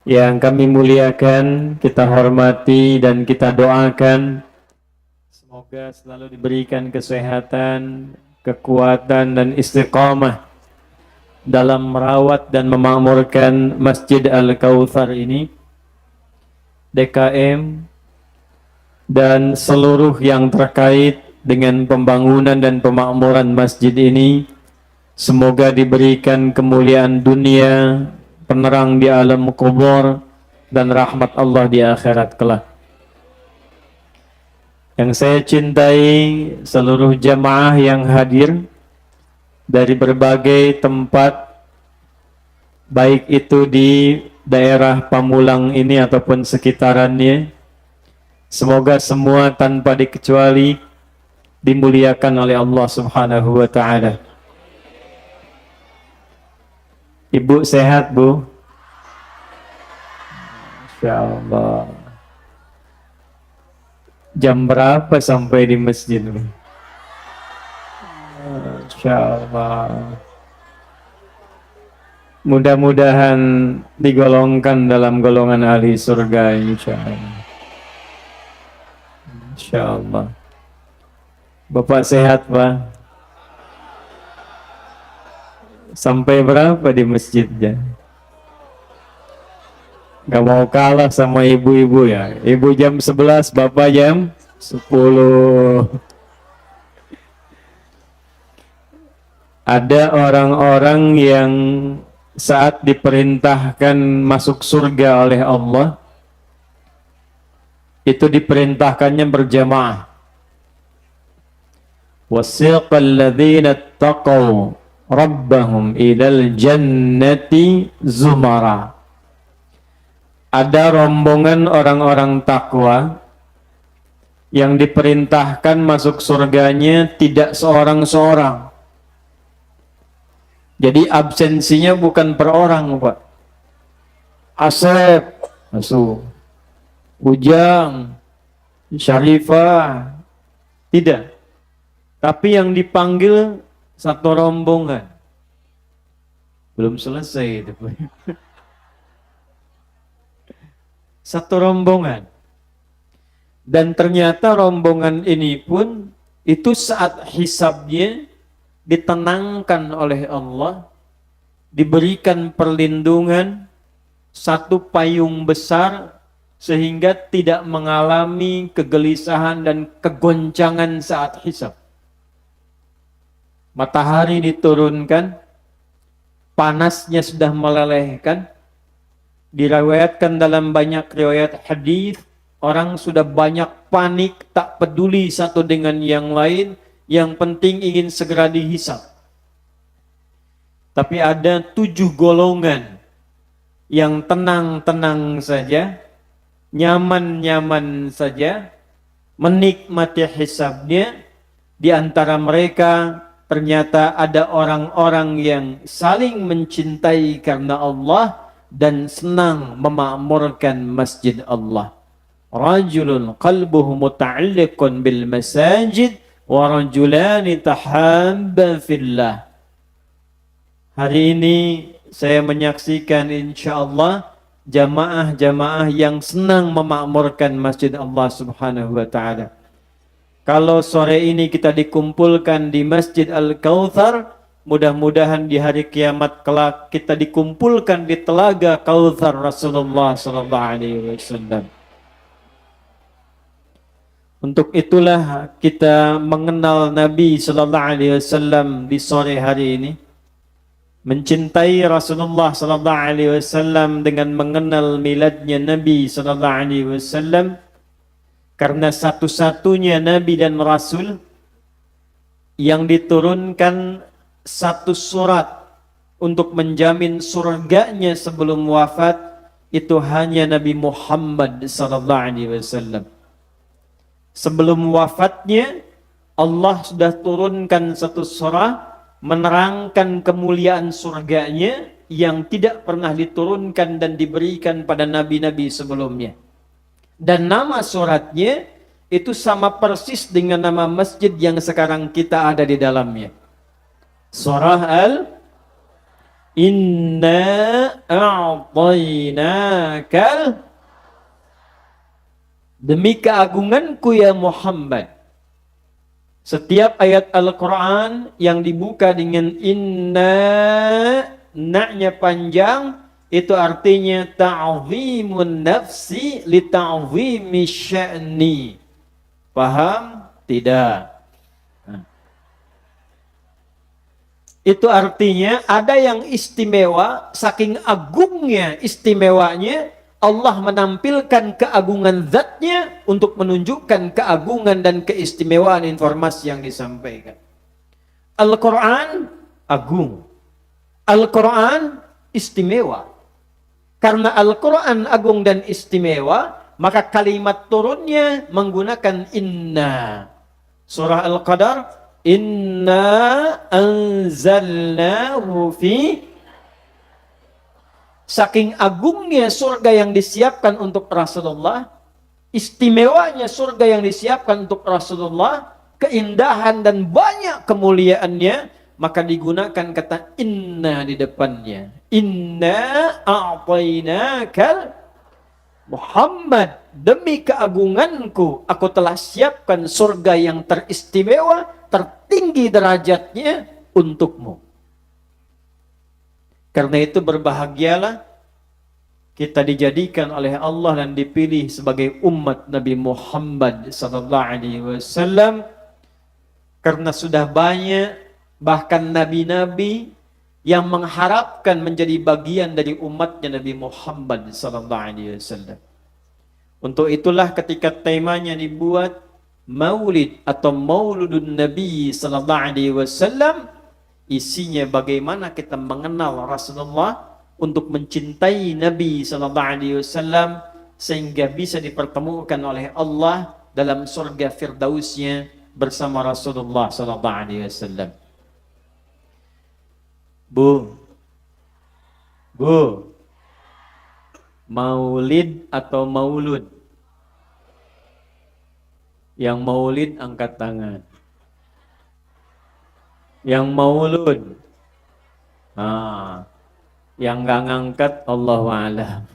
yang kami muliakan, kita hormati dan kita doakan semoga selalu diberikan kesehatan, kekuatan dan istiqamah dalam merawat dan memakmurkan Masjid Al-Kautsar ini, DKM dan seluruh yang terkait dengan pembangunan dan pemakmuran masjid ini. Semoga diberikan kemuliaan dunia, penerang di alam kubur, dan rahmat Allah di akhirat kelak. Yang saya cintai seluruh jamaah yang hadir dari berbagai tempat, baik itu di daerah Pamulang ini ataupun sekitarannya. Semoga semua tanpa dikecuali dimuliakan oleh Allah Subhanahu wa Ta'ala. Ibu sehat, Bu? Insyaallah. Jam berapa sampai di masjid, Bu? Insyaallah. Mudah-mudahan digolongkan dalam golongan ahli surga, insyaallah. Insyaallah. Bapak sehat, Pak? Sampai berapa di masjidnya? Gak mau kalah sama ibu-ibu ya. Ibu jam 11, Bapak jam 10. Ada orang-orang yang saat diperintahkan masuk surga oleh Allah, itu diperintahkannya berjamaah. Wasiqal ladzina taqaw rabbahum ilal jannati zumara. Ada rombongan orang-orang takwa yang diperintahkan masuk surganya tidak seorang-seorang. Jadi absensinya bukan per orang, Pak. Asep masuk, Ujang, Syarifah, tidak. Tapi yang dipanggil satu rombongan. Belum selesai itu. Satu rombongan. Dan ternyata rombongan ini pun itu saat hisabnya ditenangkan oleh Allah, diberikan perlindungan, satu payung besar sehingga tidak mengalami kegelisahan dan kegoncangan saat hisab. Matahari diturunkan, panasnya sudah melelehkan. Diriwayatkan dalam banyak riwayat hadis, orang sudah banyak panik, tak peduli satu dengan yang lain, yang penting ingin segera dihisab. Tapi ada 7 golongan yang tenang-tenang saja, nyaman-nyaman saja, menikmati hisabnya. Di antara mereka ternyata ada orang-orang yang saling mencintai karena Allah dan senang memakmurkan masjid Allah. Rajulun qalbuhu muta'alliqun bil masajid wa rajulani tahabba fillah. Hari ini saya menyaksikan insyaallah jamaah-jamaah yang senang memakmurkan masjid Allah Subhanahu wa Ta'ala. Kalau sore ini kita dikumpulkan di Masjid Al-Kautsar, mudah-mudahan di hari kiamat kelak kita dikumpulkan di telaga Kautsar Rasulullah sallallahu alaihi wasallam. Untuk itulah kita mengenal Nabi sallallahu alaihi wasallam di sore hari ini. Mencintai Rasulullah sallallahu alaihi wasallam dengan mengenal miladnya Nabi sallallahu alaihi wasallam. Karena satu-satunya Nabi dan Rasul yang diturunkan satu surat untuk menjamin surganya sebelum wafat, itu hanya Nabi Muhammad SAW. Sebelum wafatnya, Allah sudah turunkan satu surah menerangkan kemuliaan surganya yang tidak pernah diturunkan dan diberikan pada nabi-nabi sebelumnya. Dan nama suratnya itu sama persis dengan nama masjid yang sekarang kita ada di dalamnya. Surah Inna a'tainakal, demi keagunganku ya Muhammad. Setiap ayat Al-Quran yang dibuka dengan inna, na-nya panjang, itu artinya ta'zimun nafsi li ta'zimi sya'ni. Paham? Tidak. Itu artinya ada yang istimewa, saking agungnya istimewanya, Allah menampilkan keagungan zatnya untuk menunjukkan keagungan dan keistimewaan informasi yang disampaikan. Al-Quran agung. Al-Quran istimewa. Karena Al-Quran agung dan istimewa, maka kalimat turunnya menggunakan inna. Surah Al-Qadar, inna anzalnahu fi. Saking agungnya surga yang disiapkan untuk Rasulullah, istimewanya surga yang disiapkan untuk Rasulullah, keindahan dan banyak kemuliaannya, maka digunakan kata inna di depannya. Inna a'tainakal Muhammad, demi keagunganku, aku telah siapkan surga yang teristimewa, tertinggi derajatnya untukmu. Karena itu berbahagialah kita dijadikan oleh Allah dan dipilih sebagai umat Nabi Muhammad SAW, karena sudah banyak bahkan nabi-nabi yang mengharapkan menjadi bagian dari umatnya Nabi Muhammad SAW. Untuk itulah ketika temanya dibuat Maulid atau Mauludun Nabi SAW, isinya bagaimana kita mengenal Rasulullah untuk mencintai Nabi SAW sehingga bisa dipertemukan oleh Allah dalam surga Firdausnya bersama Rasulullah SAW. Bu, Maulid atau Maulud? Yang Maulid angkat tangan. Yang Maulud, yang nggak ngangkat Allahu a'lam.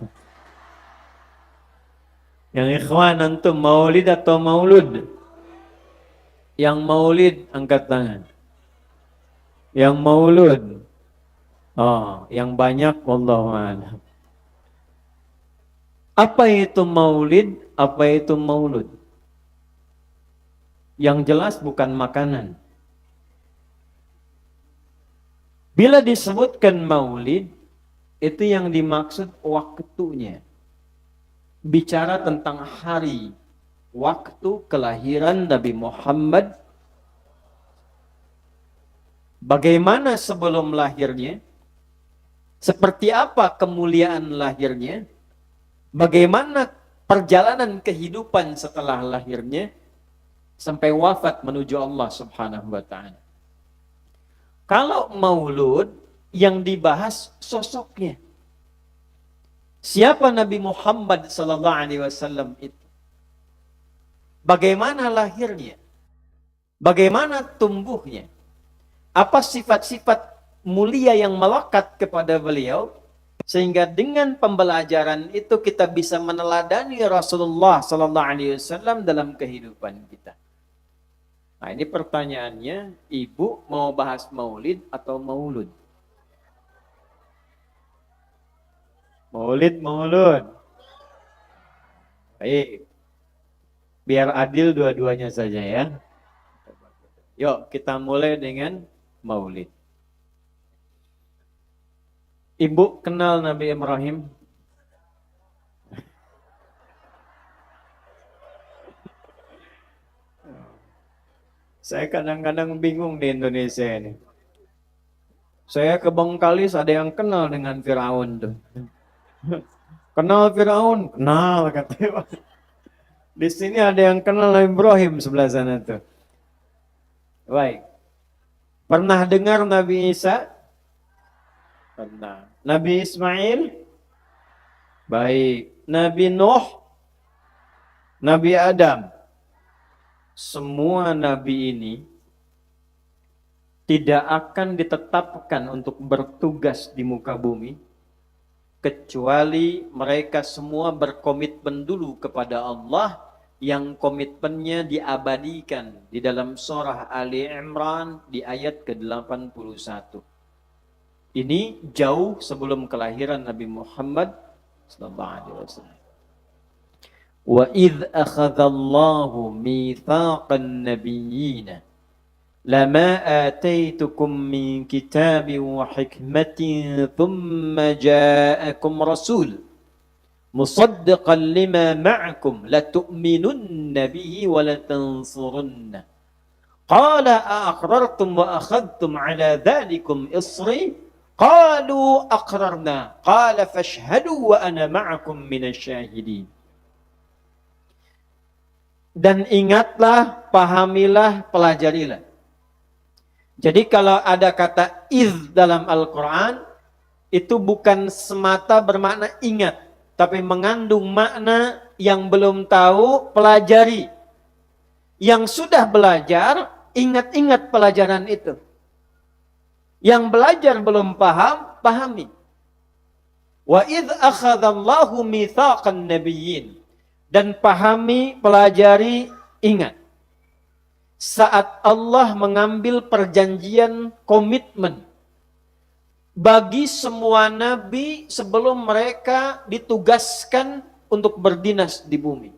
Yang ikhwan antum Maulid atau Maulud? Yang Maulid angkat tangan. Yang Maulud, yang banyak Allahu a'lam. Apa itu Maulid? Apa itu Maulud? Yang jelas bukan makanan. Bila disebutkan maulid, itu yang dimaksud waktunya. Bicara tentang hari, waktu kelahiran Nabi Muhammad. Bagaimana sebelum lahirnya? Seperti apa kemuliaan lahirnya? Bagaimana perjalanan kehidupan setelah lahirnya? Sampai wafat menuju Allah Subhanahu wa ta'ala. Kalau maulud, yang dibahas sosoknya. Siapa Nabi Muhammad SAW itu? Bagaimana lahirnya? Bagaimana tumbuhnya? Apa sifat-sifat mulia yang melekat kepada beliau? Sehingga dengan pembelajaran itu kita bisa meneladani Rasulullah SAW dalam kehidupan kita. Nah, ini pertanyaannya, ibu mau bahas maulid atau maulud? Maulud. Baik. Biar adil dua-duanya saja ya. Yuk, kita mulai dengan maulid. Ibu kenal Nabi Ibrahim? Saya kadang-kadang bingung di Indonesia ini. Saya ke Bengkalis ada yang kenal dengan Firaun tuh. Kenal Firaun? Kenal katanya. Di sini ada yang kenal Nabi Ibrahim sebelah sana tuh. Baik. Pernah dengar Nabi Isa? Pernah. Nabi Ismail? Baik. Nabi Nuh? Nabi Adam? Semua nabi ini tidak akan ditetapkan untuk bertugas di muka bumi kecuali mereka semua berkomitmen dulu kepada Allah yang komitmennya diabadikan di dalam surah Ali Imran di ayat ke-81. Ini jauh sebelum kelahiran Nabi Muhammad sallallahu alaihi wasallam. Wa idh akhadallahu mitsaqan nabiyyina lama ataitukum min kitabin wa hikmatin thumma ja'akum rasul musaddiqan lima ma'akum latu'minunna bihi wa latansurunna qala a'aqrartum wa akhadtum ala dhalikum isri qalu aqrarna qala fashhadu wa ana ma'akum minasyahidin. Dan ingatlah, pahamilah, pelajarilah. Jadi kalau ada kata iz dalam Al-Quran, itu bukan semata bermakna ingat, tapi mengandung makna yang belum tahu, pelajari. Yang sudah belajar, ingat-ingat pelajaran itu. Yang belajar belum paham, pahami. Wa idh akhadallahu mitsaqan nabiyyin. Dan pahami, pelajari, ingat. Saat Allah mengambil perjanjian komitmen bagi semua nabi sebelum mereka ditugaskan untuk berdinas di bumi.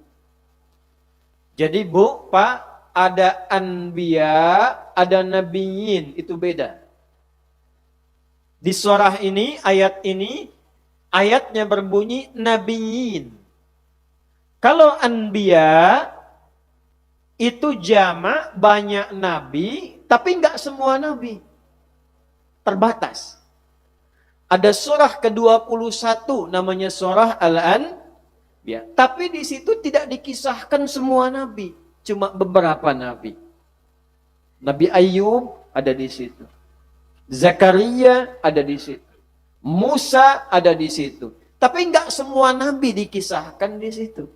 Jadi Bu, Pak, ada anbiya, ada nabiyyin, itu beda. Di surah ini, ayatnya berbunyi nabiyyin. Kalau anbiya itu jamak, banyak nabi, tapi enggak semua nabi. Terbatas. Ada surah ke-21 namanya surah Al-Anbiya. Tapi di situ tidak dikisahkan semua nabi, cuma beberapa nabi. Nabi Ayub ada di situ. Zakaria ada di situ. Musa ada di situ. Tapi enggak semua nabi dikisahkan di situ.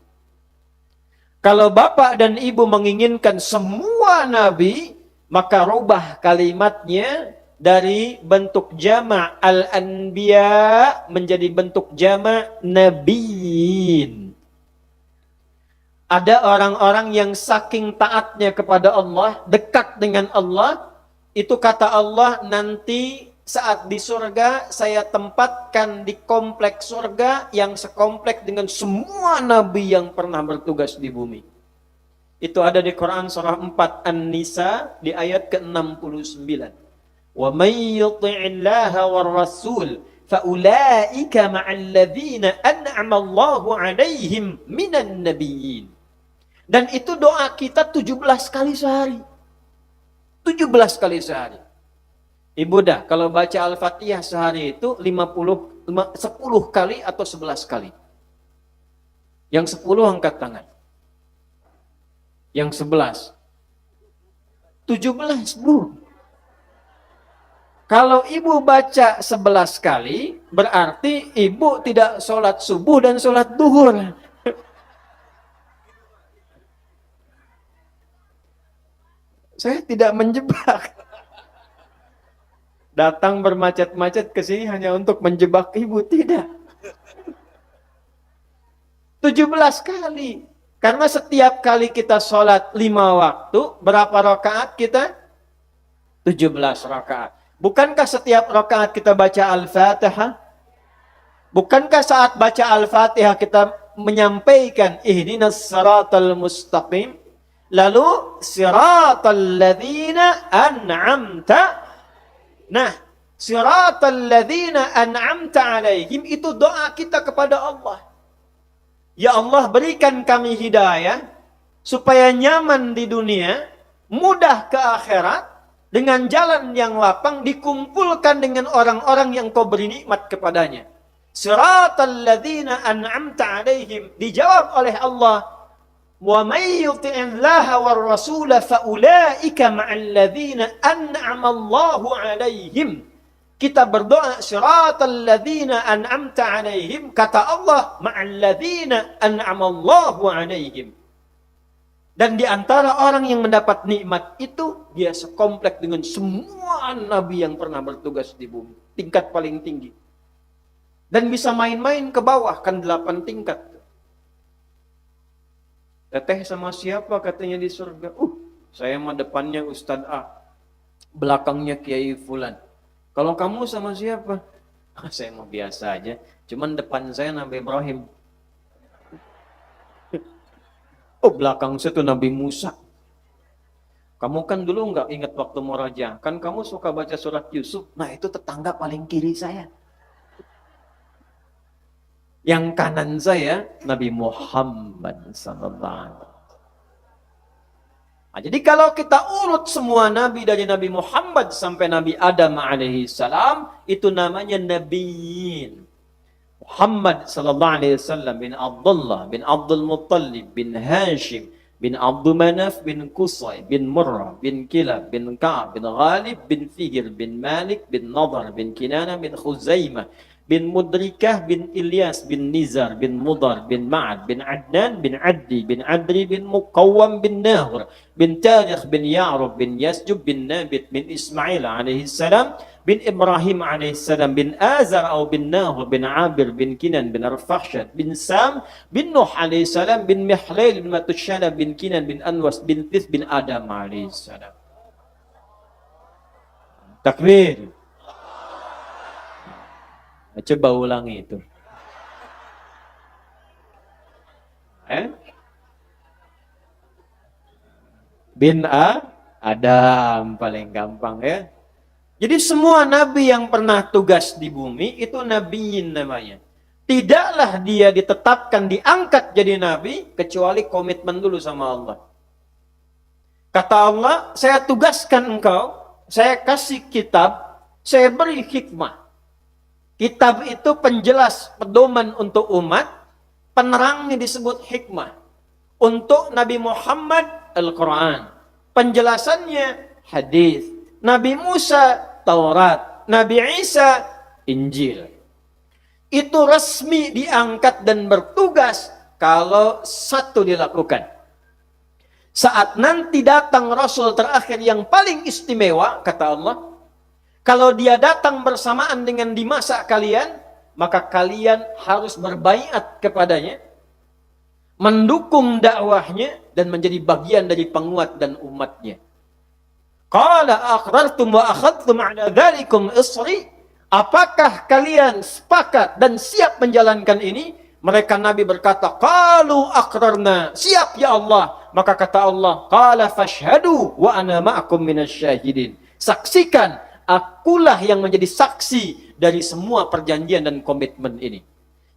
Kalau bapak dan ibu menginginkan semua nabi, maka rubah kalimatnya dari bentuk jama' al-anbiya menjadi bentuk jama' nabiyyin. Ada orang-orang yang saking taatnya kepada Allah, dekat dengan Allah, itu kata Allah, nanti saat di surga saya tempatkan di kompleks surga yang sekompleks dengan semua nabi yang pernah bertugas di bumi. Itu ada di Quran surah 4 An-Nisa di ayat ke-69. Wa may yuti'illaha war rasul fa ulaika ma'al ladzina an'ama Allahu 'alaihim minan nabiyyin. Dan itu doa kita 17 kali sehari. 17 kali sehari. Ibu dah, kalau baca Al-Fatihah sehari itu 10 kali atau 11 kali. Yang 10 angkat tangan. Yang 11. 17, Bu. Kalau ibu baca 11 kali, berarti ibu tidak sholat subuh dan sholat duhur. Saya tidak menjebak. Datang bermacet-macet ke sini hanya untuk menjebak ibu, tidak. 17 kali. Karena setiap kali kita sholat 5 waktu, berapa rakaat kita? 17 rakaat. Bukankah setiap rakaat kita baca Al-Fatihah? Bukankah saat baca Al-Fatihah kita menyampaikan ihdinas siratal mustaqim? Lalu siratal ladzina an'amta. Nah, siratal ladzina an'amta alaihim itu doa kita kepada Allah. Ya Allah, berikan kami hidayah supaya nyaman di dunia, mudah ke akhirat, dengan jalan yang lapang dikumpulkan dengan orang-orang yang kau beri nikmat kepadanya. Siratal ladzina an'amta alaihim, dijawab oleh Allah, wa may yuti'illaha war rasula fa ulaika ma'al ladzina an'ama Allahu 'alaihim. Kita berdoa siratal ladzina an'amta 'alaihim, kata Allah ma'al ladzina an'ama Allahu 'alaihim. Dan di antara orang yang mendapat nikmat itu, dia sekomplek dengan semua nabi yang pernah bertugas di bumi. Tingkat paling tinggi. Dan bisa main-main ke bawah, kan 8 tingkat. Teteh sama siapa katanya di surga? Saya mah depannya Ustadz A, belakangnya Kiai Fulan. Kalau kamu sama siapa? Saya mah biasa aja, cuman depan saya Nabi Ibrahim. Belakang saya tuh Nabi Musa. Kamu kan dulu nggak ingat waktu Moraja, kan kamu suka baca surat Yusuf. Nah itu tetangga paling kiri saya. Yang kanan saya Nabi Muhammad sallallahu. Nah, jadi kalau kita urut semua nabi dari Nabi Muhammad sampai Nabi Adam alaihi salam, itu namanya nabiyin. Muhammad sallallahu alaihi wasallam bin Abdullah bin Abdul Muttalib bin Hashim bin Abdul Manaf bin Qusay bin Murrah bin Kilab bin Ka'ab bin Ghalib bin Fihr bin Malik bin Nadar bin Kinana bin Khuzaimah bin Mudrikah bin Ilyas bin Nizar bin Mudar bin Ma'ad bin Adnan bin Addi bin Adri bin Muqawwam bin Nahur bin Tarikh bin Ya'rub bin Yasjub bin Nabit bin Ismail alaihi salam bin Ibrahim alaihissalam bin Azar atau bin Nahur bin Abir bin Kinan bin Arfakhshad bin Sam bin Nuh alaihissalam bin Mihlail bin Matushana bin Kinan bin Anwas bin Tith bin Adam alaihissalam. Takbir. Coba ulangi itu. Bin Adam paling gampang ya. Jadi semua nabi yang pernah tugas di bumi itu nabiyin namanya. Tidaklah dia ditetapkan diangkat jadi nabi kecuali komitmen dulu sama Allah. Kata Allah, saya tugaskan engkau, saya kasih kitab, saya beri hikmah. Kitab itu penjelas pedoman untuk umat, penerangnya disebut hikmah. Untuk Nabi Muhammad Al-Quran, penjelasannya hadis. Nabi Musa Taurat, Nabi Isa Injil. Itu resmi diangkat dan bertugas kalau satu dilakukan. Saat nanti datang Rasul terakhir yang paling istimewa, kata Allah, kalau dia datang bersamaan dengan di masa kalian, maka kalian harus berbaiat kepadanya, mendukung dakwahnya, dan menjadi bagian dari penguat dan umatnya. Qala aqrartum wa akhadtum ala dzalikum isri? Apakah kalian sepakat dan siap menjalankan ini? Mereka Nabi berkata, qalu aqrarna, siap ya Allah. Maka kata Allah, qala fashhadu wa ana ma'akum minasyahidin. Saksikan, akulah yang menjadi saksi dari semua perjanjian dan komitmen ini.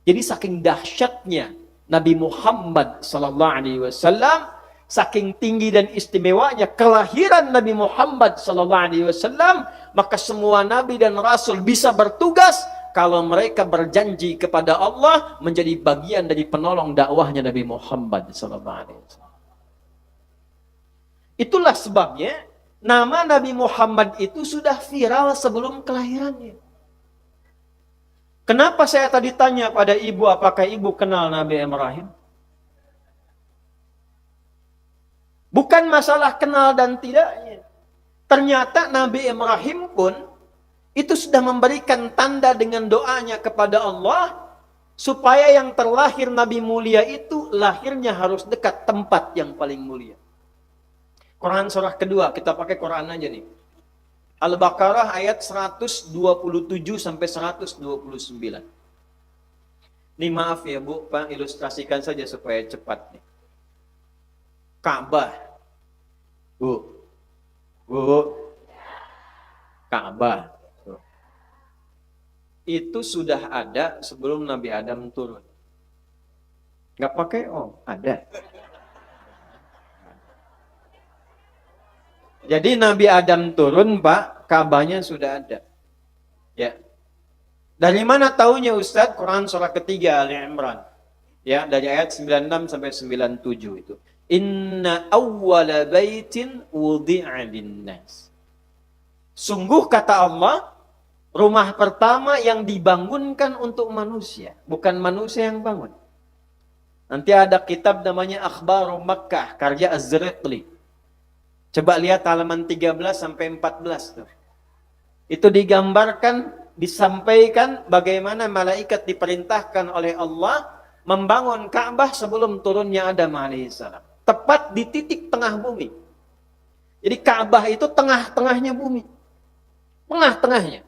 Jadi saking dahsyatnya Nabi Muhammad sallallahu alaihi wasallam, saking tinggi dan istimewanya kelahiran Nabi Muhammad sallallahu alaihi wasallam, maka semua nabi dan rasul bisa bertugas kalau mereka berjanji kepada Allah menjadi bagian dari penolong dakwahnya Nabi Muhammad sallallahu alaihi wasallam. Itulah sebabnya nama Nabi Muhammad itu sudah viral sebelum kelahirannya. Kenapa saya tadi tanya pada ibu, apakah ibu kenal Nabi Ibrahim? Bukan masalah kenal dan tidaknya. Ternyata Nabi Ibrahim pun itu sudah memberikan tanda dengan doanya kepada Allah supaya yang terlahir Nabi mulia itu lahirnya harus dekat tempat yang paling mulia. Quran surah kedua, kita pakai Quran aja nih. Al-Baqarah ayat 127 sampai 129. Ini maaf ya Bu, Pak, ilustrasikan saja supaya cepat nih. Ka'bah. Bu. Ka'bah. Itu sudah ada sebelum Nabi Adam turun. Nggak pakai ada. Jadi Nabi Adam turun, Pak, Ka'bahnya sudah ada. Ya. Dari mana taunya Ustaz? Quran surah ketiga Ali Imran. Ya, dari ayat 96 sampai 97 itu. Inna awwala baitin wudi'a linnas. Sungguh kata Allah, rumah pertama yang dibangunkan untuk manusia, bukan manusia yang bangun. Nanti ada kitab namanya Akhbaru Makkah, karya Az-Zirqli. Coba lihat halaman 13 sampai 14 tuh. Itu digambarkan, disampaikan bagaimana malaikat diperintahkan oleh Allah membangun Ka'bah sebelum turunnya Adam alaihissalam. Tepat di titik tengah bumi. Jadi Ka'bah itu tengah-tengahnya bumi. Tengah-tengahnya.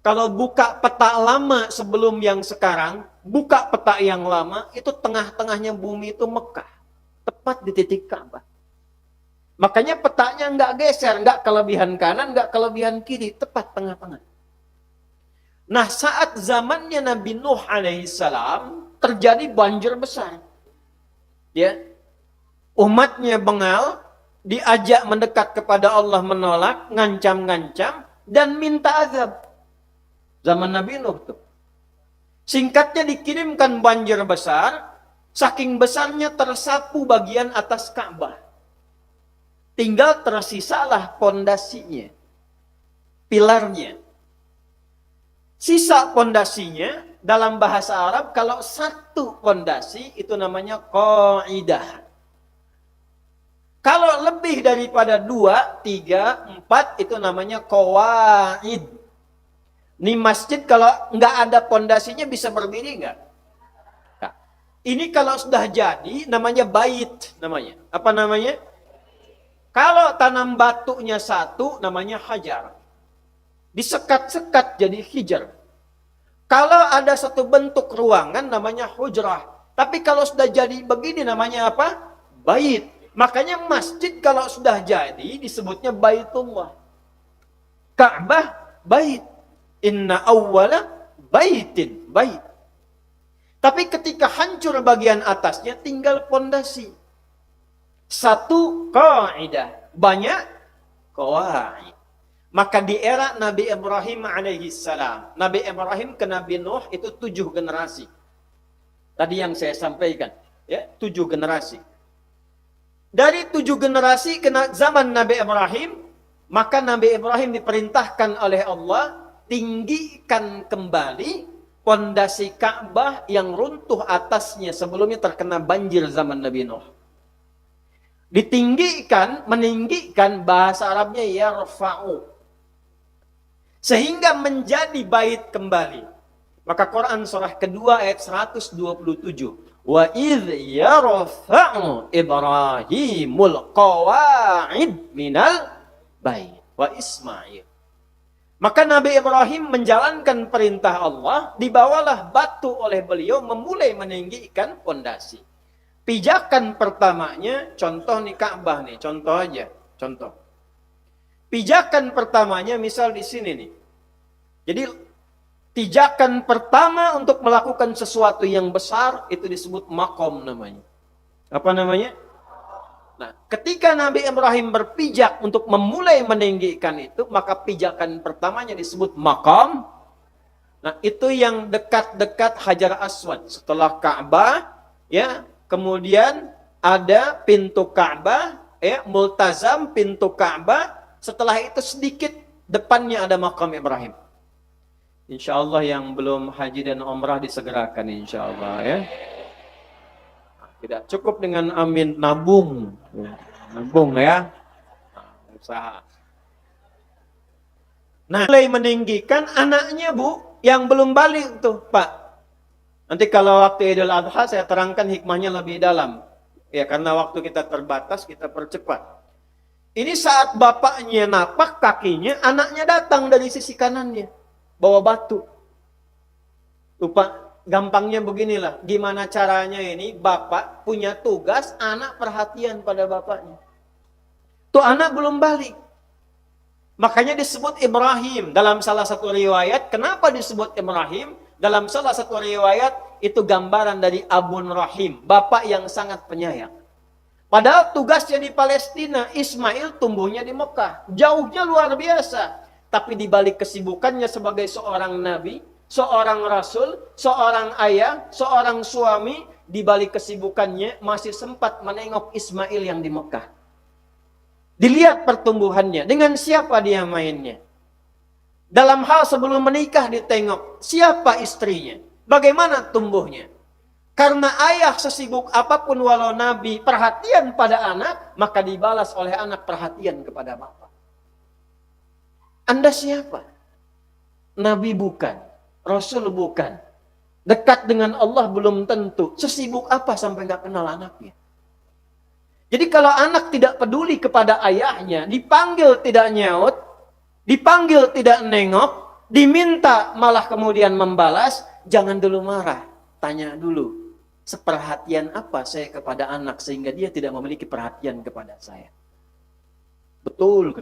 Kalau buka peta lama sebelum yang sekarang, buka peta yang lama, itu tengah-tengahnya bumi itu Mekah. Tepat di titik Ka'bah. Makanya petanya nggak geser, nggak kelebihan kanan, nggak kelebihan kiri, tepat tengah-tengah. Nah, saat zamannya Nabi Nuh alaihissalam, terjadi banjir besar. Ya, umatnya bengal, diajak mendekat kepada Allah menolak, ngancam-ngancam, dan minta azab. Zaman Nabi Nuh tuh. Singkatnya dikirimkan banjir besar, saking besarnya tersapu bagian atas Ka'bah. Tinggal tersisalah pondasinya, pilarnya. Sisa pondasinya, dalam bahasa Arab, kalau satu pondasi itu namanya qaidah. Kalau lebih daripada 2, 3, 4 itu namanya qawaid. Ini masjid kalau nggak ada pondasinya bisa berdiri nggak? Nggak. Ini kalau sudah jadi namanya bait namanya. Apa namanya? Kalau tanam batunya satu namanya hajar. Disekat-sekat jadi hijar. Kalau ada satu bentuk ruangan namanya hujrah. Tapi kalau sudah jadi begini namanya apa? Bait. Makanya masjid kalau sudah jadi disebutnya Baitullah. Ka'bah bait. Inna awwala baitin bait. Tapi ketika hancur bagian atasnya tinggal pondasi. Satu kaidah, banyak qawaid. Maka di era Nabi Ibrahim alaihissalam, Nabi Ibrahim ke Nabi Nuh itu 7 generasi. Tadi yang saya sampaikan, ya, 7 generasi. Dari 7 generasi ke zaman Nabi Ibrahim, maka Nabi Ibrahim diperintahkan oleh Allah tinggikan kembali pondasi Ka'bah yang runtuh atasnya sebelumnya terkena banjir zaman Nabi Nuh. Ditinggikan, meninggikan, bahasa Arabnya yarfa'u. Sehingga menjadi bait kembali. Maka Quran surah kedua ayat 127. Wa idh yarfa'u Ibrahimul qawa'id minal bait wa Ismail. Maka Nabi Ibrahim menjalankan perintah Allah, dibawalah batu oleh beliau memulai meninggikan pondasi. Pijakan pertamanya, contoh nih Ka'bah nih, contoh aja, contoh. Pijakan pertamanya misal di sini nih. Jadi pijakan pertama untuk melakukan sesuatu yang besar itu disebut makom namanya. Apa namanya? Nah, ketika Nabi Ibrahim berpijak untuk memulai meninggikan itu, maka pijakan pertamanya disebut makam. Nah, itu yang dekat-dekat Hajar Aswad. Setelah Ka'bah, ya, kemudian ada pintu Ka'bah, ya, multazam pintu Ka'bah. Setelah itu sedikit depannya ada makam Ibrahim. Insya Allah yang belum haji dan umrah disegerakan insya Allah, ya. Tidak cukup dengan amin, nabung ya, usaha. Nah, mulai meninggikan anaknya Bu, yang belum balik tuh Pak. Nanti kalau waktu Idul Adha saya terangkan hikmahnya lebih dalam. Ya karena waktu kita terbatas, kita percepat. Ini saat bapaknya napak kakinya, anaknya datang dari sisi kanannya, bawa batu. Tuh Pak. Gampangnya beginilah, gimana caranya ini bapak punya tugas, anak perhatian pada bapaknya. Tuh anak belum balik. Makanya disebut Ibrahim dalam salah satu riwayat. Kenapa disebut Ibrahim? Dalam salah satu riwayat itu gambaran dari Abun Rahim, bapak yang sangat penyayang. Padahal tugasnya di Palestina, Ismail tumbuhnya di Mekah. Jauhnya luar biasa. Tapi di balik kesibukannya sebagai seorang nabi, seorang rasul, seorang ayah, seorang suami, di balik kesibukannya masih sempat menengok Ismail yang di Mekah. Dilihat pertumbuhannya, dengan siapa dia mainnya. Dalam hal sebelum menikah ditengok, siapa istrinya, bagaimana tumbuhnya. Karena ayah sesibuk apapun walau nabi perhatian pada anak, maka dibalas oleh anak perhatian kepada bapak. Anda siapa? Nabi bukan, Rasul bukan. Dekat dengan Allah belum tentu. Sesibuk apa sampai nggak kenal anaknya? Jadi kalau anak tidak peduli kepada ayahnya, dipanggil tidak nyaut, dipanggil tidak nengok, diminta malah kemudian membalas, jangan dulu marah. Tanya dulu, seperhatian apa saya kepada anak sehingga dia tidak memiliki perhatian kepada saya. Betul.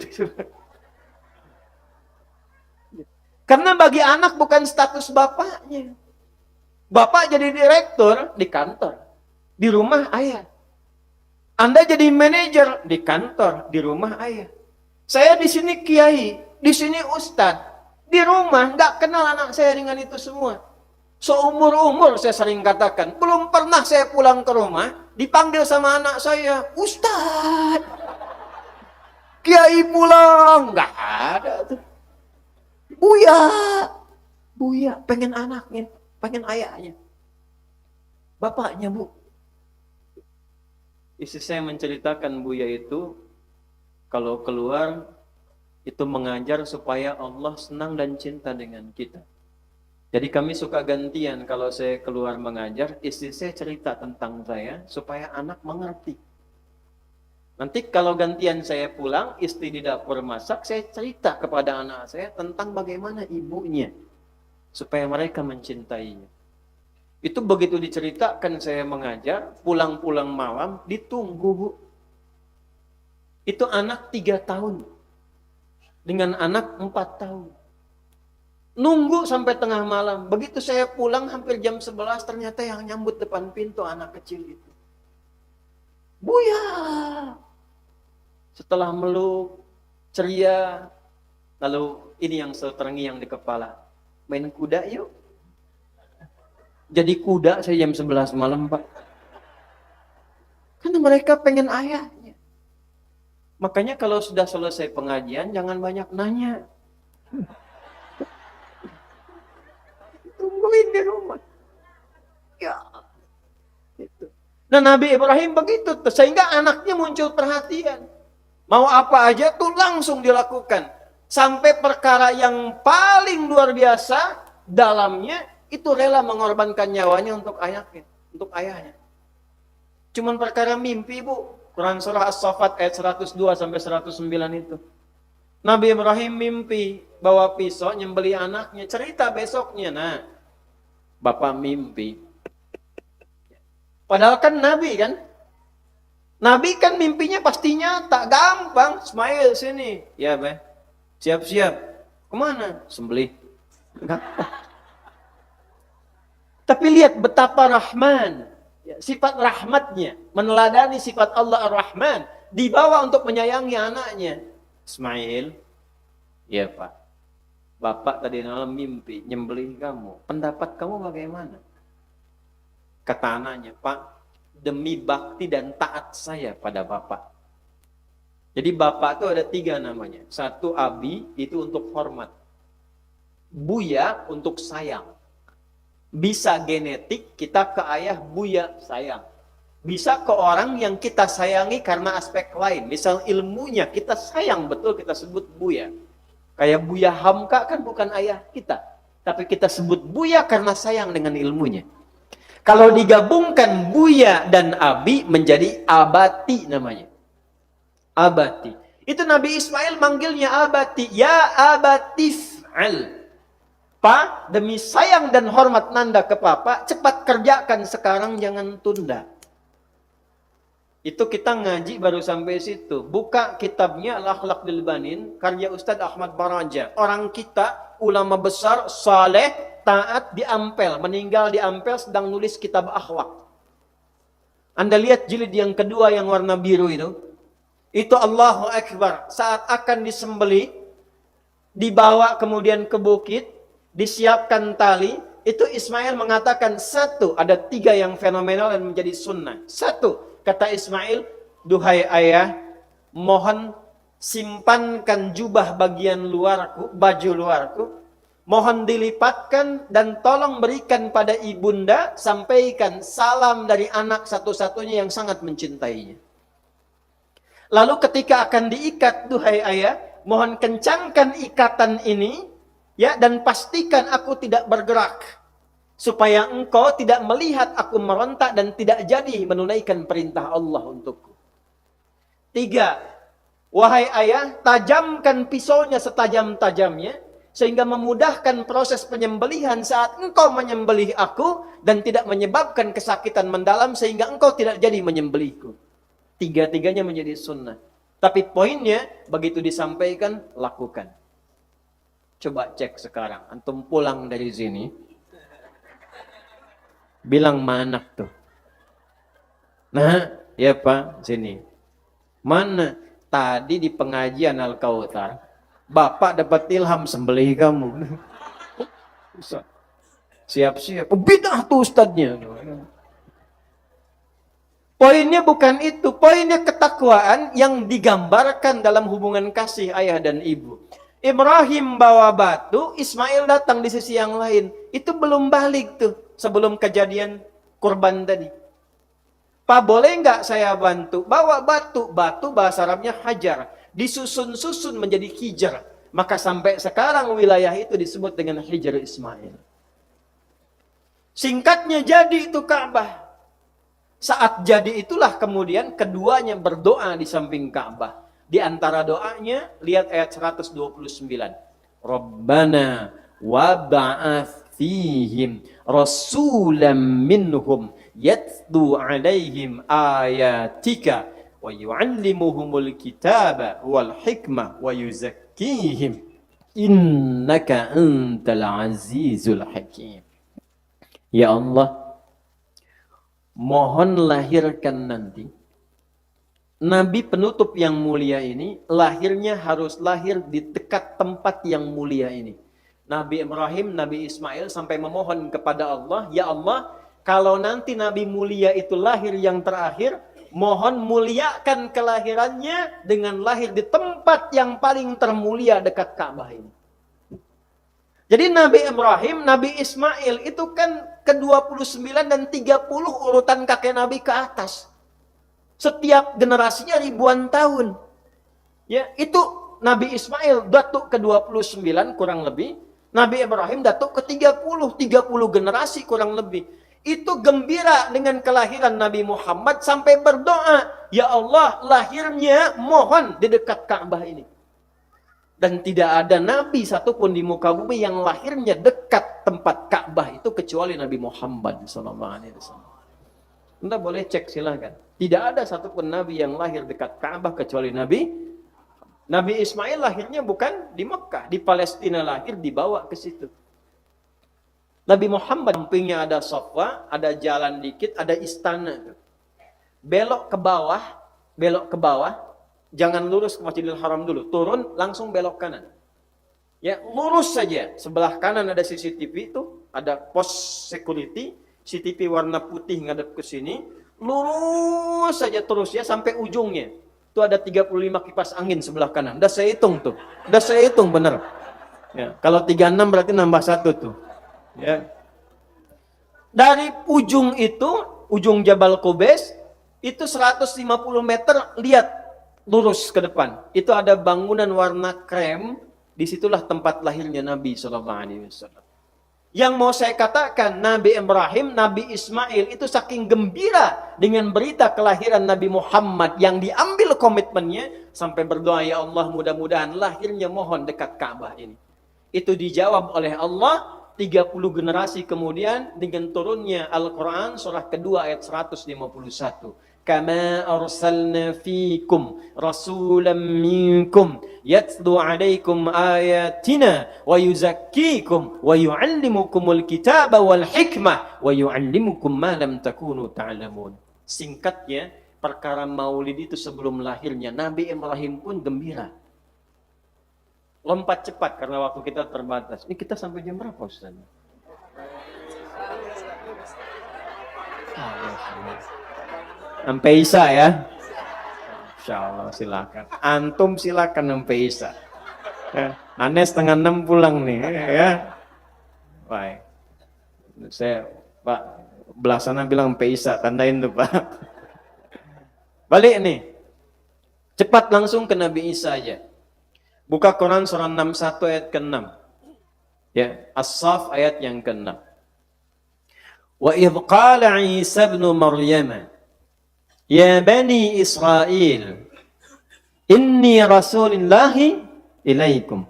Karena bagi anak bukan status bapaknya. Bapak jadi direktur di kantor, di rumah ayah. Anda jadi manajer di kantor, di rumah ayah. Saya di sini kiai, di sini ustadz, di rumah nggak kenal anak saya dengan itu semua. Seumur-umur saya sering katakan, belum pernah saya pulang ke rumah dipanggil sama anak saya, ustadz, kiai pulang, nggak ada tuh. Buya, pengen anaknya, pengen ayahnya, bapaknya bu. Istri saya menceritakan Buya itu kalau keluar itu mengajar supaya Allah senang dan cinta dengan kita. Jadi kami suka gantian, kalau saya keluar mengajar, istri saya cerita tentang saya supaya anak mengerti. Nanti kalau gantian saya pulang, istri di dapur masak, saya cerita kepada anak saya tentang bagaimana ibunya supaya mereka mencintainya. Itu begitu diceritakan saya mengajar, pulang-pulang malam, ditunggu bu. Itu anak 3 tahun. Dengan anak 4 tahun. Nunggu sampai tengah malam. Begitu saya pulang hampir jam 11, ternyata yang nyambut depan pintu anak kecil itu. Buya. Setelah meluk, ceria. Lalu ini yang terngiang di kepala. Main kuda yuk. Jadi kuda saya jam 11 malam pak. Karena mereka pengen ayahnya. Makanya kalau sudah selesai pengajian jangan banyak nanya. Tungguin di rumah. Ya. Itu. Nah Nabi Ibrahim begitu. Sehingga anaknya muncul perhatian. Mau apa aja tuh langsung dilakukan. Sampai perkara yang paling luar biasa dalamnya itu rela mengorbankan nyawanya untuk ayahnya. Cuman perkara mimpi bu. Quran surah As-Saffat ayat 102 sampai 109 itu. Nabi Ibrahim mimpi bawa pisau nyembeli anaknya. Cerita besoknya, nah bapak mimpi. Padahal kan Nabi kan. Nabi kan mimpinya pastinya tak gampang. Ismail sini. Ya be. Siap-siap. Kemana? Sembelih. Gampang. Tapi lihat betapa Rahman, ya, sifat rahmatnya, meneladani sifat Allah Ar-Rahman, dibawa untuk menyayangi anaknya. Ismail, ya Pak, Bapak tadi malam mimpi, nyembelih kamu, pendapat kamu bagaimana? Kata anaknya, Pak, demi bakti dan taat saya pada Bapak. Jadi Bapak itu ada 3 namanya. 1 Abi, itu untuk hormat. Buya, untuk sayang. Bisa genetik, kita ke ayah buya sayang. Bisa ke orang yang kita sayangi karena aspek lain. Misal ilmunya, kita sayang betul, kita sebut buya. Kayak Buya Hamka kan bukan ayah kita. Tapi kita sebut buya karena sayang dengan ilmunya. Kalau digabungkan buya dan abi menjadi abati namanya. Abati. Itu Nabi Ismail manggilnya abati. Ya abatif'al. Pak, demi sayang dan hormat nanda ke papa, cepat kerjakan sekarang, jangan tunda. Itu kita ngaji baru sampai situ. Buka kitabnya Al-Akhlaq bil Banin, karya Ustadz Ahmad Baraja. Orang kita, ulama besar, saleh, taat di Ampel. Meninggal di Ampel sedang nulis kitab akhlak. Anda lihat jilid yang kedua yang warna biru itu. Itu Allahu Akbar. Saat akan disembeli, dibawa kemudian ke bukit, disiapkan tali, itu Ismail mengatakan 1, ada 3 yang fenomenal dan menjadi sunnah. 1, kata Ismail, duhai ayah, mohon simpankan jubah bagian luarku, baju luarku, Mohon dilipatkan dan tolong berikan pada ibunda, sampaikan salam dari anak satu-satunya yang sangat mencintainya. Lalu ketika akan diikat, duhai ayah, mohon kencangkan ikatan ini, ya, dan pastikan aku tidak bergerak, supaya engkau tidak melihat aku merontak dan tidak jadi menunaikan perintah Allah untukku. 3. Wahai ayah, tajamkan pisaunya setajam-tajamnya, sehingga memudahkan proses penyembelihan saat engkau menyembelih aku, dan tidak menyebabkan kesakitan mendalam sehingga engkau tidak jadi menyembelihku. 3-tiganya menjadi sunnah. Tapi poinnya, begitu disampaikan, lakukan. Coba cek sekarang, antum pulang dari sini, bilang sama anak tuh, nah, ya Pak, sini. Mana? Tadi di pengajian Al-Kautsar, Bapak dapat ilham sembelih kamu. Siap-siap. Bidah tuh ustadznya. Poinnya bukan itu. Poinnya ketakwaan yang digambarkan dalam hubungan kasih ayah dan ibu. Ibrahim bawa batu, Ismail datang di sisi yang lain. Itu belum balik tuh sebelum kejadian kurban tadi. Pak, boleh nggak saya bantu? Bawa batu. Batu bahasa Arabnya hajar. Disusun-susun menjadi Hijr. Maka sampai sekarang wilayah itu disebut dengan Hijr Ismail. Singkatnya jadi itu Ka'bah. Saat jadi itulah kemudian keduanya berdoa di samping Ka'bah. Di antara doanya, lihat ayat 129. Rabbana wab'ath fihim rasulam minhum yatlu alaihim ayatika wa yu'allimuhumul kitaba wal hikmah wa yuzakkihim innaka antal azizul hakim. Ya Allah, mohon lahirkan nanti Nabi penutup yang mulia ini, lahirnya harus lahir di dekat tempat yang mulia ini. Nabi Ibrahim, Nabi Ismail sampai memohon kepada Allah, ya Allah, kalau nanti Nabi mulia itu lahir yang terakhir, mohon muliakan kelahirannya dengan lahir di tempat yang paling termulia dekat Ka'bah ini. Jadi Nabi Ibrahim, Nabi Ismail itu kan ke-29 dan 30 urutan kakek Nabi ke atas. Setiap generasinya ribuan tahun. Ya, itu Nabi Ismail datuk ke-29 kurang lebih, Nabi Ibrahim datuk ke-30, 30 generasi kurang lebih. Itu gembira dengan kelahiran Nabi Muhammad sampai berdoa, ya Allah, lahirnya mohon di dekat Ka'bah ini. Dan tidak ada Nabi satupun di muka bumi yang lahirnya dekat tempat Ka'bah itu kecuali Nabi Muhammad SAW. Anda boleh cek silakan. Tidak ada satupun Nabi yang lahir dekat Ka'bah kecuali Nabi. Nabi Ismail lahirnya bukan di Mekah, di Palestina lahir, dibawa ke situ. Nabi Muhammad sampingnya ada Safa, ada jalan dikit, ada istana. Belok ke bawah, jangan lurus ke Masjidil Haram dulu, turun langsung belok kanan. Ya, lurus saja. Sebelah kanan ada CCTV itu, ada pos security, CCTV warna putih ngadep ke sini. Lurus saja terus ya sampai ujungnya. Itu ada 35 kipas angin sebelah kanan. Udah saya hitung tuh. Udah saya hitung bener. Ya, kalau 36 berarti nambah 1 tuh. Ya. Dari ujung itu, ujung Jabal Qubais, itu 150 meter, lihat lurus ke depan. Itu ada bangunan warna krem, disitulah tempat lahirnya Nabi SAW. Yang mau saya katakan, Nabi Ibrahim, Nabi Ismail itu saking gembira dengan berita kelahiran Nabi Muhammad yang diambil komitmennya, sampai berdoa, ya Allah, mudah-mudahan lahirnya mohon dekat Ka'bah ini. Itu dijawab oleh Allah. 30 generasi kemudian dengan turunnya Al-Quran surah kedua ayat 151. Kama arsalna fikum rasulan minkum yatlu alaikum ayatina wa yuzakkikum wa yuallimukumul kitaba wal hikmah wa yuallimukum ma lam takunu ta'lamun. Singkatnya, perkara maulid itu sebelum lahirnya Nabi Ibrahim pun gembira. Lompat cepat karena waktu kita terbatas. Ini kita sampai jam berapa, Ustaz? Sampai Isya ya. Insyaallah silakan. Antum silakan sampai Isya. Aneh setengah 6 pulang nih ya. Baik. Saya Pak belah sana bilang Isa, tandain tuh Pak. Balik nih. Cepat langsung ke Nabi Isa aja. Buka Quran surah 61 ayat ke-6. Ya, As-Saff ayat yang ke-6. Wa idh qala Isa ibn Maryam ya bani Israel inni rasulillahi ilaikum.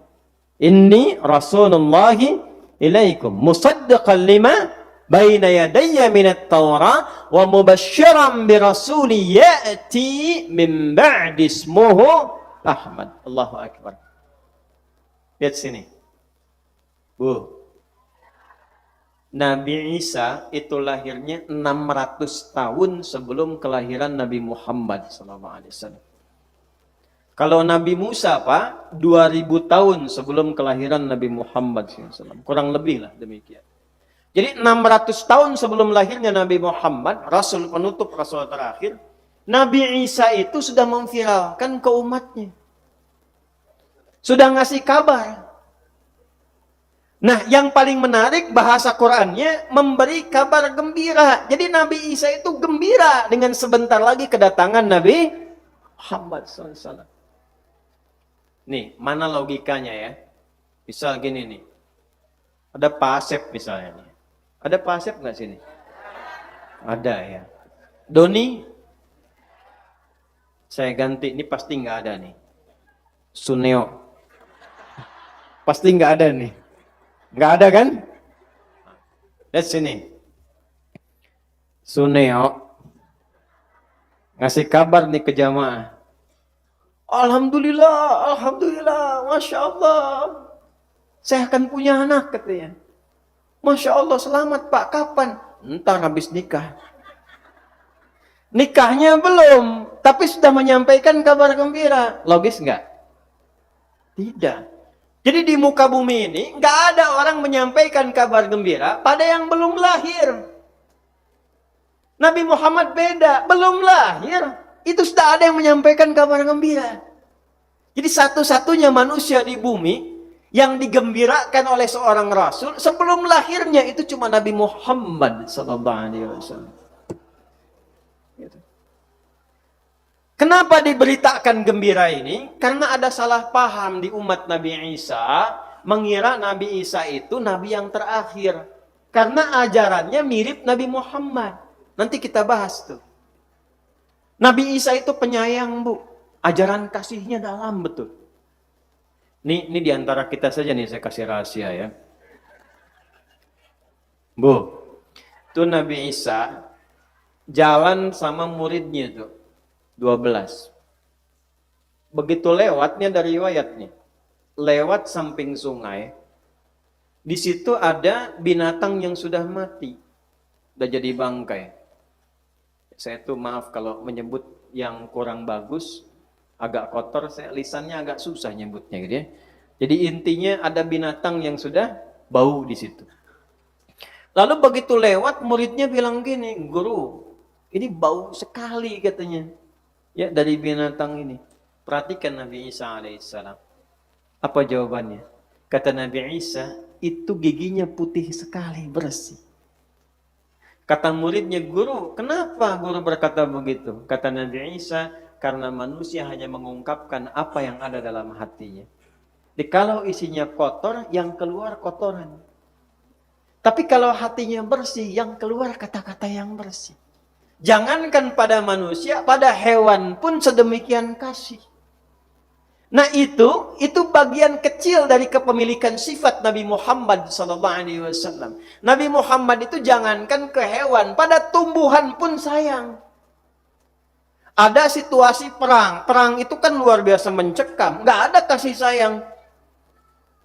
Inni rasulullahi ilaikum musaddiqan lima baina yadayya minat Taurah wa mubasysyiran bi rasuli ya'ti min ba'di ismuhu Ahmad. Allahu akbar. Lihat sini. Bu. Nabi Isa itu lahirnya 600 tahun sebelum kelahiran Nabi Muhammad SAW. Kalau Nabi Musa, Pak, 2000 tahun sebelum kelahiran Nabi Muhammad SAW. Kurang lebih lah demikian. Jadi 600 tahun sebelum lahirnya Nabi Muhammad, Rasul penutup, Rasul terakhir, Nabi Isa itu sudah memviralkan ke umatnya. Sudah ngasih kabar. Nah, yang paling menarik bahasa Qur'annya memberi kabar gembira. Jadi Nabi Isa itu gembira dengan sebentar lagi kedatangan Nabi Muhammad SAW. Nih, mana logikanya ya? Misal gini nih. Ada Pak Asep misalnya nih. Ada Pak Asep nggak sini? Ada ya. Doni, saya ganti. Ini pasti nggak ada nih. Suneo. Pasti nggak ada nih. Nggak ada kan? Lihat sini. Suneo ngasih kabar nih ke jamaah. Alhamdulillah, Alhamdulillah, Masya Allah. Saya akan punya anak katanya. Masya Allah, selamat Pak. Kapan? Entar habis nikah. Nikahnya belum, tapi sudah menyampaikan kabar gembira. Logis nggak? Tidak. Jadi di muka bumi ini nggak ada orang menyampaikan kabar gembira pada yang belum lahir. Nabi Muhammad beda, belum lahir. Itu sudah ada yang menyampaikan kabar gembira. Jadi satu-satunya manusia di bumi yang digembirakan oleh seorang rasul sebelum lahirnya itu cuma Nabi Muhammad SAW. Kenapa diberitakan gembira ini? Karena ada salah paham di umat Nabi Isa, mengira Nabi Isa itu Nabi yang terakhir. Karena ajarannya mirip Nabi Muhammad. Nanti kita bahas tuh. Nabi Isa itu penyayang, Bu. Ajaran kasihnya dalam betul. Ini diantara kita saja nih saya kasih rahasia ya. Bu, itu Nabi Isa jalan sama muridnya tuh. 12. Begitu lewatnya dari riwayat nih. Lewat samping sungai. Di situ ada binatang yang sudah mati. Udah jadi bangkai. Saya tuh maaf kalau menyebut yang kurang bagus, agak kotor, lisannya agak susah nyebutnya gitu ya. Jadi intinya ada binatang yang sudah bau di situ. Lalu begitu lewat muridnya bilang gini, "Guru, ini bau sekali," katanya. Ya, dari binatang ini. Perhatikan Nabi Isa alaihissalam. Apa jawabannya? Kata Nabi Isa, itu giginya putih sekali, bersih. Kata muridnya, "Guru, kenapa guru berkata begitu?" Kata Nabi Isa, karena manusia hanya mengungkapkan apa yang ada dalam hatinya. Jadi kalau isinya kotor, yang keluar kotoran. Tapi kalau hatinya bersih, yang keluar kata-kata yang bersih. Jangankan pada manusia, pada hewan pun sedemikian kasih. Nah itu bagian kecil dari kepemilikan sifat Nabi Muhammad SAW. Nabi Muhammad itu jangankan ke hewan, pada tumbuhan pun sayang. Ada situasi perang itu kan luar biasa mencekam, nggak ada kasih sayang.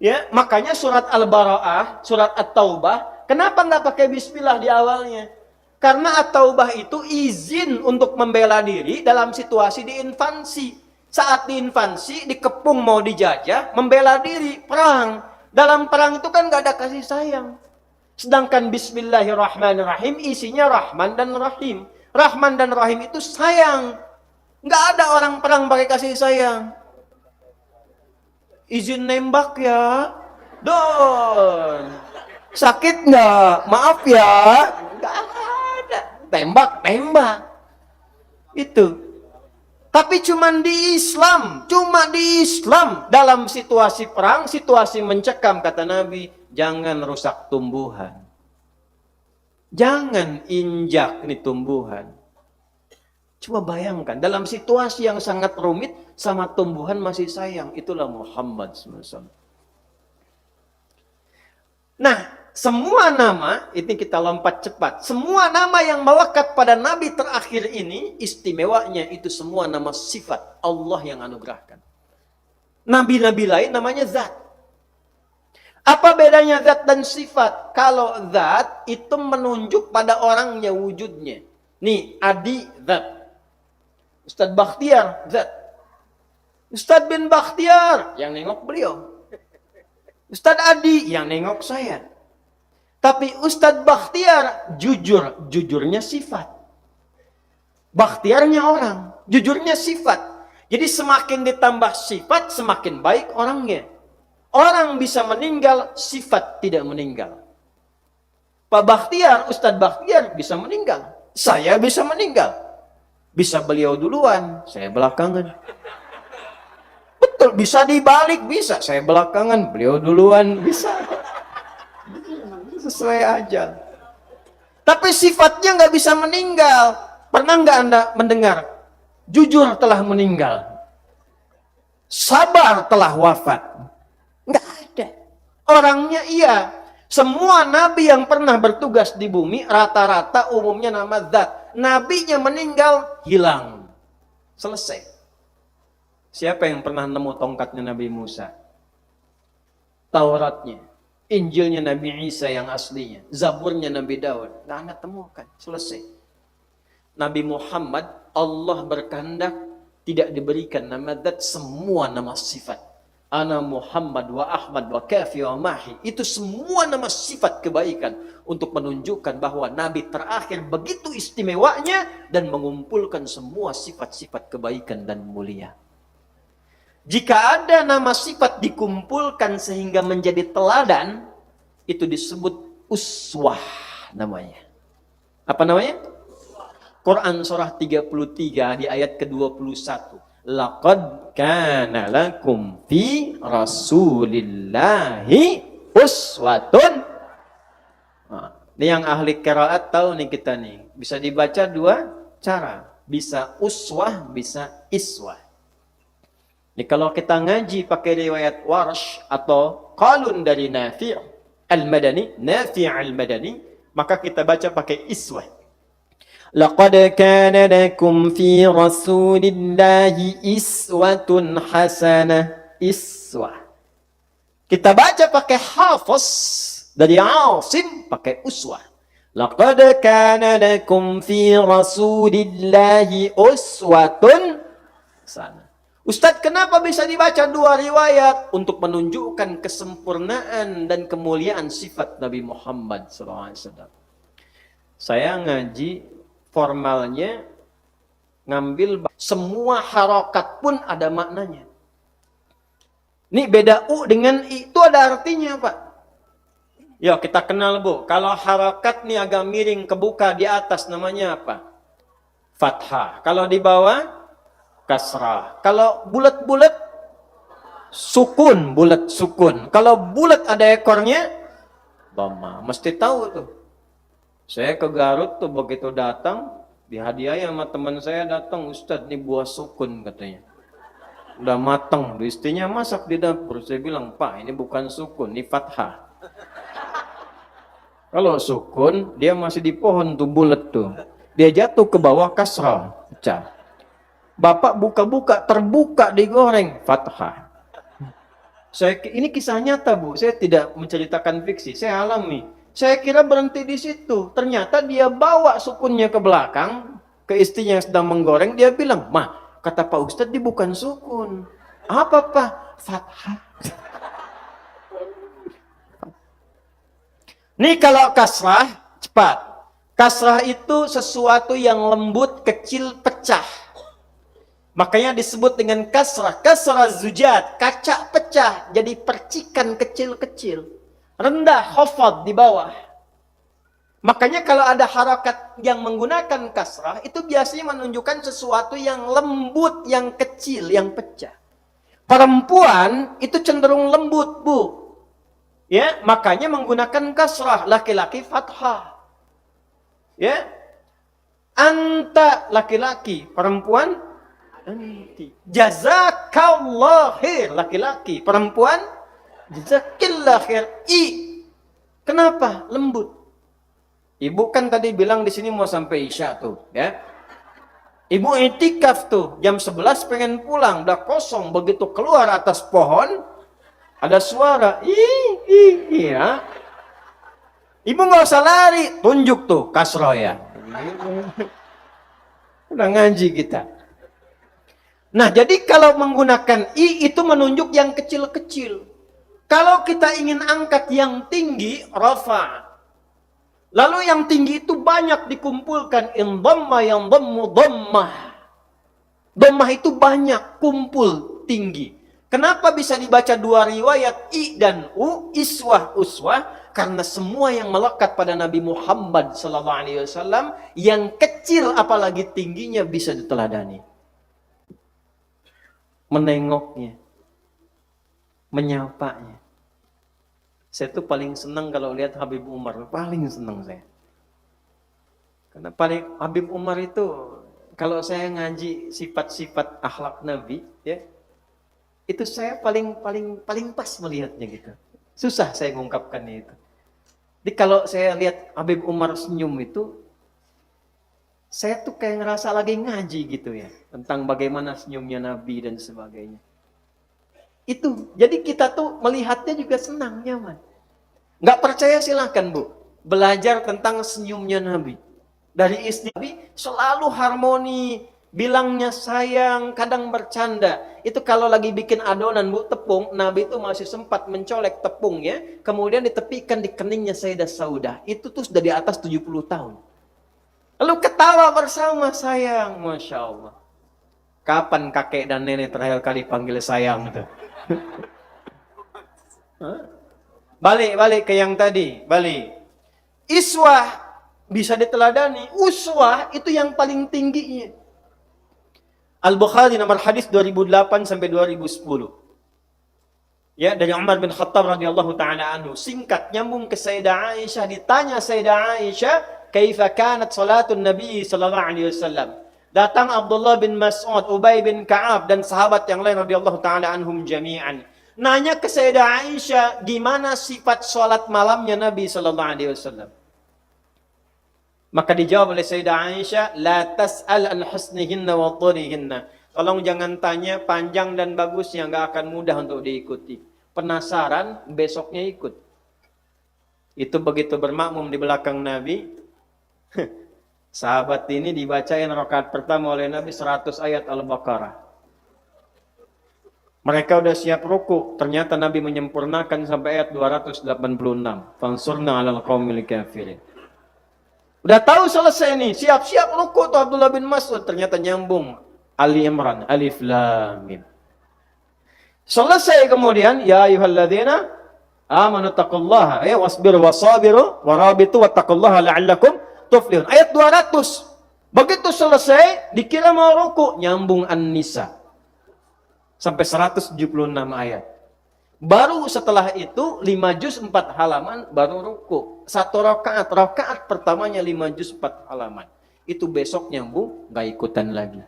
Ya, makanya surat Al-Bara'ah, surat At-Taubah, kenapa nggak pakai Bismillah di awalnya? Karena At-Taubah itu izin untuk membela diri dalam situasi diinvasi. Saat diinvasi, dikepung mau dijajah, membela diri, perang. Dalam perang itu kan gak ada kasih sayang. Sedangkan Bismillahirrahmanirrahim isinya Rahman dan Rahim. Rahman dan Rahim itu sayang. Gak ada orang perang pakai kasih sayang. Izin nembak ya. Don. Sakit nggak? Maaf ya. Nggak ada. Tembak. Itu. Tapi cuma di Islam dalam situasi perang, situasi mencekam, kata Nabi, jangan rusak tumbuhan. Jangan injak nih tumbuhan. Coba bayangkan, dalam situasi yang sangat rumit, sama tumbuhan masih sayang. Itulah Muhammad SAW. Nah, semua nama, ini kita lompat cepat. Semua nama yang melekat pada Nabi terakhir ini, istimewanya itu semua nama sifat Allah yang anugerahkan. Nabi-nabi lain namanya zat. Apa bedanya zat dan sifat? Kalau zat itu menunjuk pada orangnya, wujudnya. Nih, Adi zat. Ustadz Bakhtiar zat. Ustadz bin Bakhtiar yang nengok beliau. Ustadz Adi yang nengok saya. Tapi Ustadz Bakhtiar jujurnya sifat. Bakhtiarnya orang, jujurnya sifat. Jadi semakin ditambah sifat, semakin baik orangnya. Orang bisa meninggal, sifat tidak meninggal. Pak Bakhtiar, Ustadz Bakhtiar bisa meninggal. Saya bisa meninggal. Bisa beliau duluan, saya belakangan. Betul, bisa dibalik, bisa. Saya belakangan, beliau duluan, bisa. Sesuai aja. Tapi sifatnya nggak bisa meninggal. Pernah nggak Anda mendengar? Jujur telah meninggal. Sabar telah wafat. Nggak ada. Orangnya iya. Semua nabi yang pernah bertugas di bumi, rata-rata umumnya nama zat. Nabinya meninggal, hilang. Selesai. Siapa yang pernah nemu tongkatnya Nabi Musa? Tauratnya. Injilnya Nabi Isa yang aslinya. Zaburnya Nabi Daud. Nggak Anda temukan. Selesai. Nabi Muhammad, Allah berkehendak tidak diberikan nama zat, semua nama sifat. Ana Muhammad wa Ahmad wa Kafi wa Mahi. Itu semua nama sifat kebaikan. Untuk menunjukkan bahwa Nabi terakhir begitu istimewanya. Dan mengumpulkan semua sifat-sifat kebaikan dan mulia. Jika ada nama sifat dikumpulkan sehingga menjadi teladan, itu disebut uswah namanya. Apa namanya? Quran surah 33 di ayat ke-21. Laqad kana lakum fi Rasulillahi uswatun. Nah, ini yang ahli qiraat tahu nih kita nih. Bisa dibaca dua cara. Bisa uswah, bisa iswah. Ini kalau kita ngaji pakai riwayat Warsh atau Qalun dari Nafi' al-Madani, Nafi' al-Madani, maka kita baca pakai iswah. Laqad kana lakum fi Rasulillahi iswatun hasanah. Iswah. Kita baca pakai Hafiz dari Asim pakai uswah. Laqad kana lakum fi Rasulillahi uswatun hasanah. Ustadz, kenapa bisa dibaca dua riwayat? Untuk menunjukkan kesempurnaan dan kemuliaan sifat Nabi Muhammad SAW. Saya ngaji formalnya, ngambil semua harokat pun ada maknanya. Ini beda U dengan I, itu ada artinya Pak. Yuk kita kenal Bu. Kalau harokat nih agak miring kebuka di atas namanya apa? Fathah. Kalau di bawah? Kasrah. Kalau bulat-bulat sukun, bulat sukun. Kalau bulat ada ekornya, dhamma. Mesti tahu tuh. Saya ke Garut tuh begitu datang, dihadiahi sama teman saya datang, Ustadz ini buah sukun katanya. Udah matang, istrinya masak di dapur. Saya bilang, Pak ini bukan sukun, ini fathah. Kalau sukun, dia masih di pohon tuh bulat tuh. Dia jatuh ke bawah kasrah, pecah. Bapak buka-buka, terbuka digoreng, fathah. Ini kisah nyata Bu, saya tidak menceritakan fiksi, saya alami. Saya kira berhenti di situ, ternyata dia bawa sukunnya ke belakang, ke istrinya yang sedang menggoreng, dia bilang, "Ma, kata Pak Ustadz, dia bukan sukun." "Apa Pak?" "Fathah." Nih kalau kasrah, cepat. Kasrah itu sesuatu yang lembut, kecil, pecah. Makanya disebut dengan kasrah. Kasrah zujat, kaca pecah, jadi percikan kecil-kecil. rendah, khafad di bawah. Makanya kalau ada harakat yang menggunakan kasrah, itu biasanya menunjukkan sesuatu yang lembut, yang kecil, yang pecah. Perempuan itu cenderung lembut, Bu. Ya, makanya menggunakan kasrah, laki-laki fathah. Ya. Anta laki-laki, perempuan anti. Jazakallah khair, laki-laki, perempuan jazakillah khair. Kenapa? Lembut. Ibu kan tadi bilang di sini mau sampai Isya tuh, ya. Ibu itikaf tuh, jam 11 pengen pulang, udah kosong, begitu keluar atas pohon, ada suara, iya. Ibu nggak usah lari, tunjuk tuh kasroh ya. Udah ngaji kita. Nah, jadi kalau menggunakan itu menunjuk yang kecil-kecil. Kalau kita ingin angkat yang tinggi, rafa. Lalu yang tinggi itu banyak dikumpulkan. In dhamma yang dhammu dhammah. Dhammah itu banyak, kumpul, tinggi. Kenapa bisa dibaca dua riwayat I dan U, iswah, uswah? Karena semua yang melekat pada Nabi Muhammad SAW, yang kecil apalagi tingginya bisa diteladani. Menengoknya, menyapanya. Saya tuh paling senang kalau lihat Habib Umar, paling senang saya. Karena Habib Umar itu, kalau saya ngaji sifat-sifat akhlak Nabi, ya, itu saya paling pas melihatnya gitu. Susah saya mengungkapkan itu. Jadi kalau saya lihat Habib Umar senyum itu, saya tuh kayak ngerasa lagi ngaji gitu ya, tentang bagaimana senyumnya Nabi dan sebagainya. Itu, jadi kita tuh melihatnya juga senang, nyaman. Nggak percaya silahkan Bu, belajar tentang senyumnya Nabi. Dari istri Nabi selalu harmoni, bilangnya sayang, kadang bercanda. Itu kalau lagi bikin adonan Bu, tepung, Nabi itu masih sempat mencolek tepungnya, kemudian ditepikan di keningnya Sayyidah Saudah. Itu tuh sudah di atas 70 tahun. Lalu ketawa bersama, sayang, Masya Allah. Kapan kakek dan nenek terakhir kali panggil sayang itu? Balik ke yang tadi, balik. Iswah bisa diteladani, uswah itu yang paling tingginya. Al-Bukhari nomor hadis 2008 sampai 2010. Ya, dari Umar bin Khattab radhiyallahu taala anhu, singkat nyambung ke Sayyidah Aisyah, ditanya Sayyidah Aisyah, "Kaifa kanat salatun Nabi sallallahu alaihi wasallam?" Datang Abdullah bin Mas'ud, Ubay bin Ka'ab dan sahabat yang lain radhiyallahu taala anhum jami'an. Nanya ke Sayyidah Aisyah, gimana sifat salat malamnya Nabi sallallahu alaihi wasallam? Maka dijawab oleh Sayyidah Aisyah, la tas'al an husnihinna wa turihinna. Tolong jangan tanya panjang dan bagusnya, enggak akan mudah untuk diikuti. Penasaran, besoknya ikut. Itu begitu bermakmum di belakang Nabi. Sahabat ini dibacain rakaat pertama oleh Nabi 100 ayat Al-Baqarah. Mereka udah siap ruku, ternyata Nabi menyempurnakan sampai ayat 286. Fansurna 'alal qaumil kafirin. Udah tahu selesai nih, siap-siap ruku tuh Abdullah bin Mas'ud, ternyata nyambung Ali Imran, Alif Lam Mim. Selesai kemudian, ya ayyuhalladzina amanu taqullaha wasbiru wasabiru warabitu wattaqullaha la'allakum tuflihun. Ayat 200. Begitu selesai, dikira mau ruku, nyambung An-Nisa. Sampai 176 ayat. Baru setelah itu 5 juz 4 halaman baru ruku. Satu rakaat pertamanya 5 juz 4 halaman. Itu besok nyambung, gak ikutan lagi.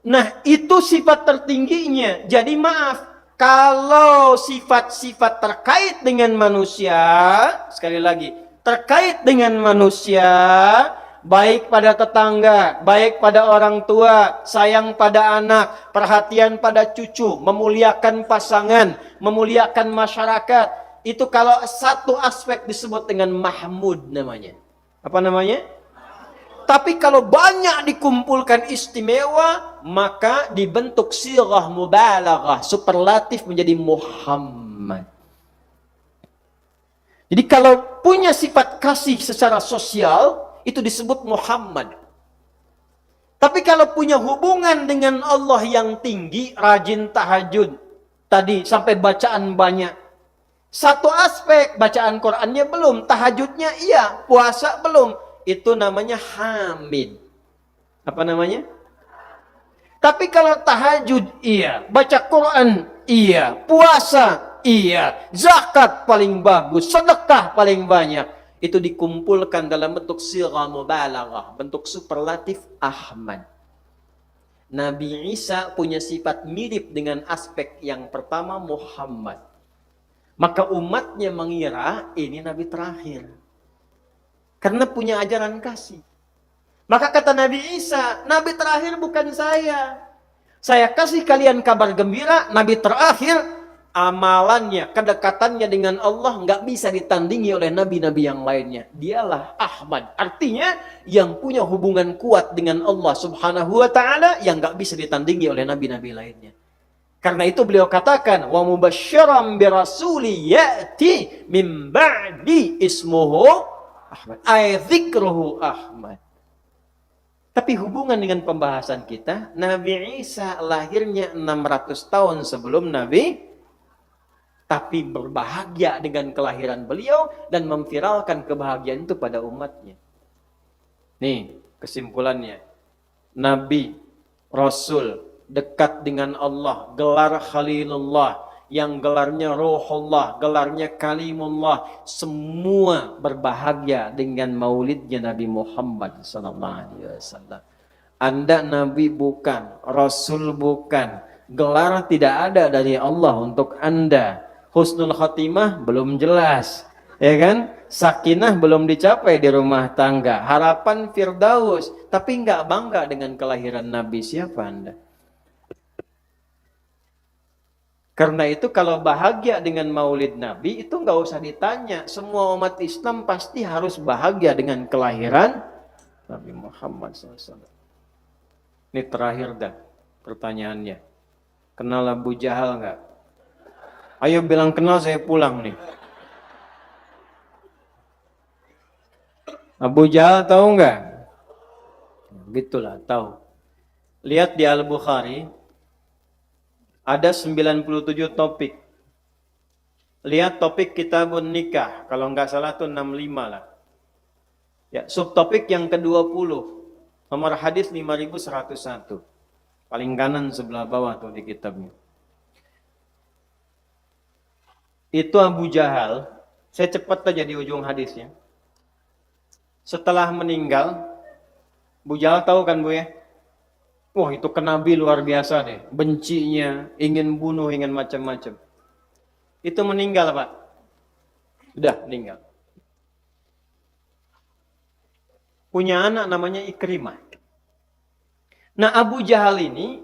Nah, itu sifat tertingginya. Jadi maaf, kalau sifat-sifat terkait dengan manusia, sekali lagi, terkait dengan manusia, baik pada tetangga, baik pada orang tua, sayang pada anak, perhatian pada cucu, memuliakan pasangan, memuliakan masyarakat. Itu kalau satu aspek disebut dengan mahmud namanya. Apa namanya? Tapi kalau banyak dikumpulkan istimewa, maka dibentuk sirah mubalaghah, superlatif menjadi Muhammad. Jadi kalau punya sifat kasih secara sosial, itu disebut Muhammad. Tapi kalau punya hubungan dengan Allah yang tinggi, rajin tahajud, Tadi sampai bacaan banyak. Satu aspek bacaan Qur'annya belum, tahajudnya iya, puasa belum. Itu namanya hamid. Apa namanya? Tapi kalau tahajud iya, baca Quran iya, puasa iya, zakat paling bagus, sedekah paling banyak. Itu dikumpulkan dalam bentuk sighah mubalaghah, bentuk superlatif Ahmad. Nabi Isa punya sifat mirip dengan aspek yang pertama Muhammad. Maka umatnya mengira ini Nabi terakhir. Karena punya ajaran kasih. Maka kata Nabi Isa, Nabi terakhir bukan saya. Saya kasih kalian kabar gembira, Nabi terakhir, amalannya, kedekatannya dengan Allah nggak bisa ditandingi oleh nabi-nabi yang lainnya. Dialah Ahmad. Artinya yang punya hubungan kuat dengan Allah Subhanahu wa taala yang nggak bisa ditandingi oleh nabi-nabi lainnya. Karena itu beliau katakan, wa mubasysyiran bi rasuli ya'ti min ba'di ismuhu Ahmad. Ay dzikruhu Ahmad. Tapi hubungan dengan pembahasan kita, Nabi Isa lahirnya 600 tahun sebelum Nabi, tapi berbahagia dengan kelahiran beliau dan memviralkan kebahagiaan itu pada umatnya. Nih kesimpulannya, Nabi, Rasul, dekat dengan Allah, gelar Khalilullah, yang gelarnya Ruhullah, gelarnya Kalimullah, semua berbahagia dengan maulidnya Nabi Muhammad SAW. Anda Nabi bukan, Rasul bukan, gelar tidak ada dari Allah untuk Anda. Husnul Khatimah belum jelas, ya kan? Sakinah belum dicapai di rumah tangga, harapan Firdaus, tapi nggak bangga dengan kelahiran Nabi. Siapa Anda? Karena itu kalau bahagia dengan maulid Nabi itu nggak usah ditanya. Semua umat Islam pasti harus bahagia dengan kelahiran Nabi Muhammad SAW. Ini terakhir dah pertanyaannya. Kenal Abu Jahal nggak? Ayo bilang kenal, saya pulang nih. Abu Jahal tahu nggak? Gitulah tahu. Lihat di Al-Bukhari. Ada 97 topik. Lihat topik kitabun nikah. Kalau nggak salah tuh 65 lah. Ya, subtopik yang ke-20. Nomor hadis 5101. Paling kanan sebelah bawah tuh di kitabnya. Itu Abu Jahal. Saya cepat aja di ujung hadisnya. Setelah meninggal, Abu Jahal tahu kan Bu ya? Wah itu ke Nabi luar biasa deh. Bencinya, ingin bunuh, ingin macam-macam. Itu meninggal Pak. Sudah meninggal. Punya anak namanya Ikrimah. Nah Abu Jahal ini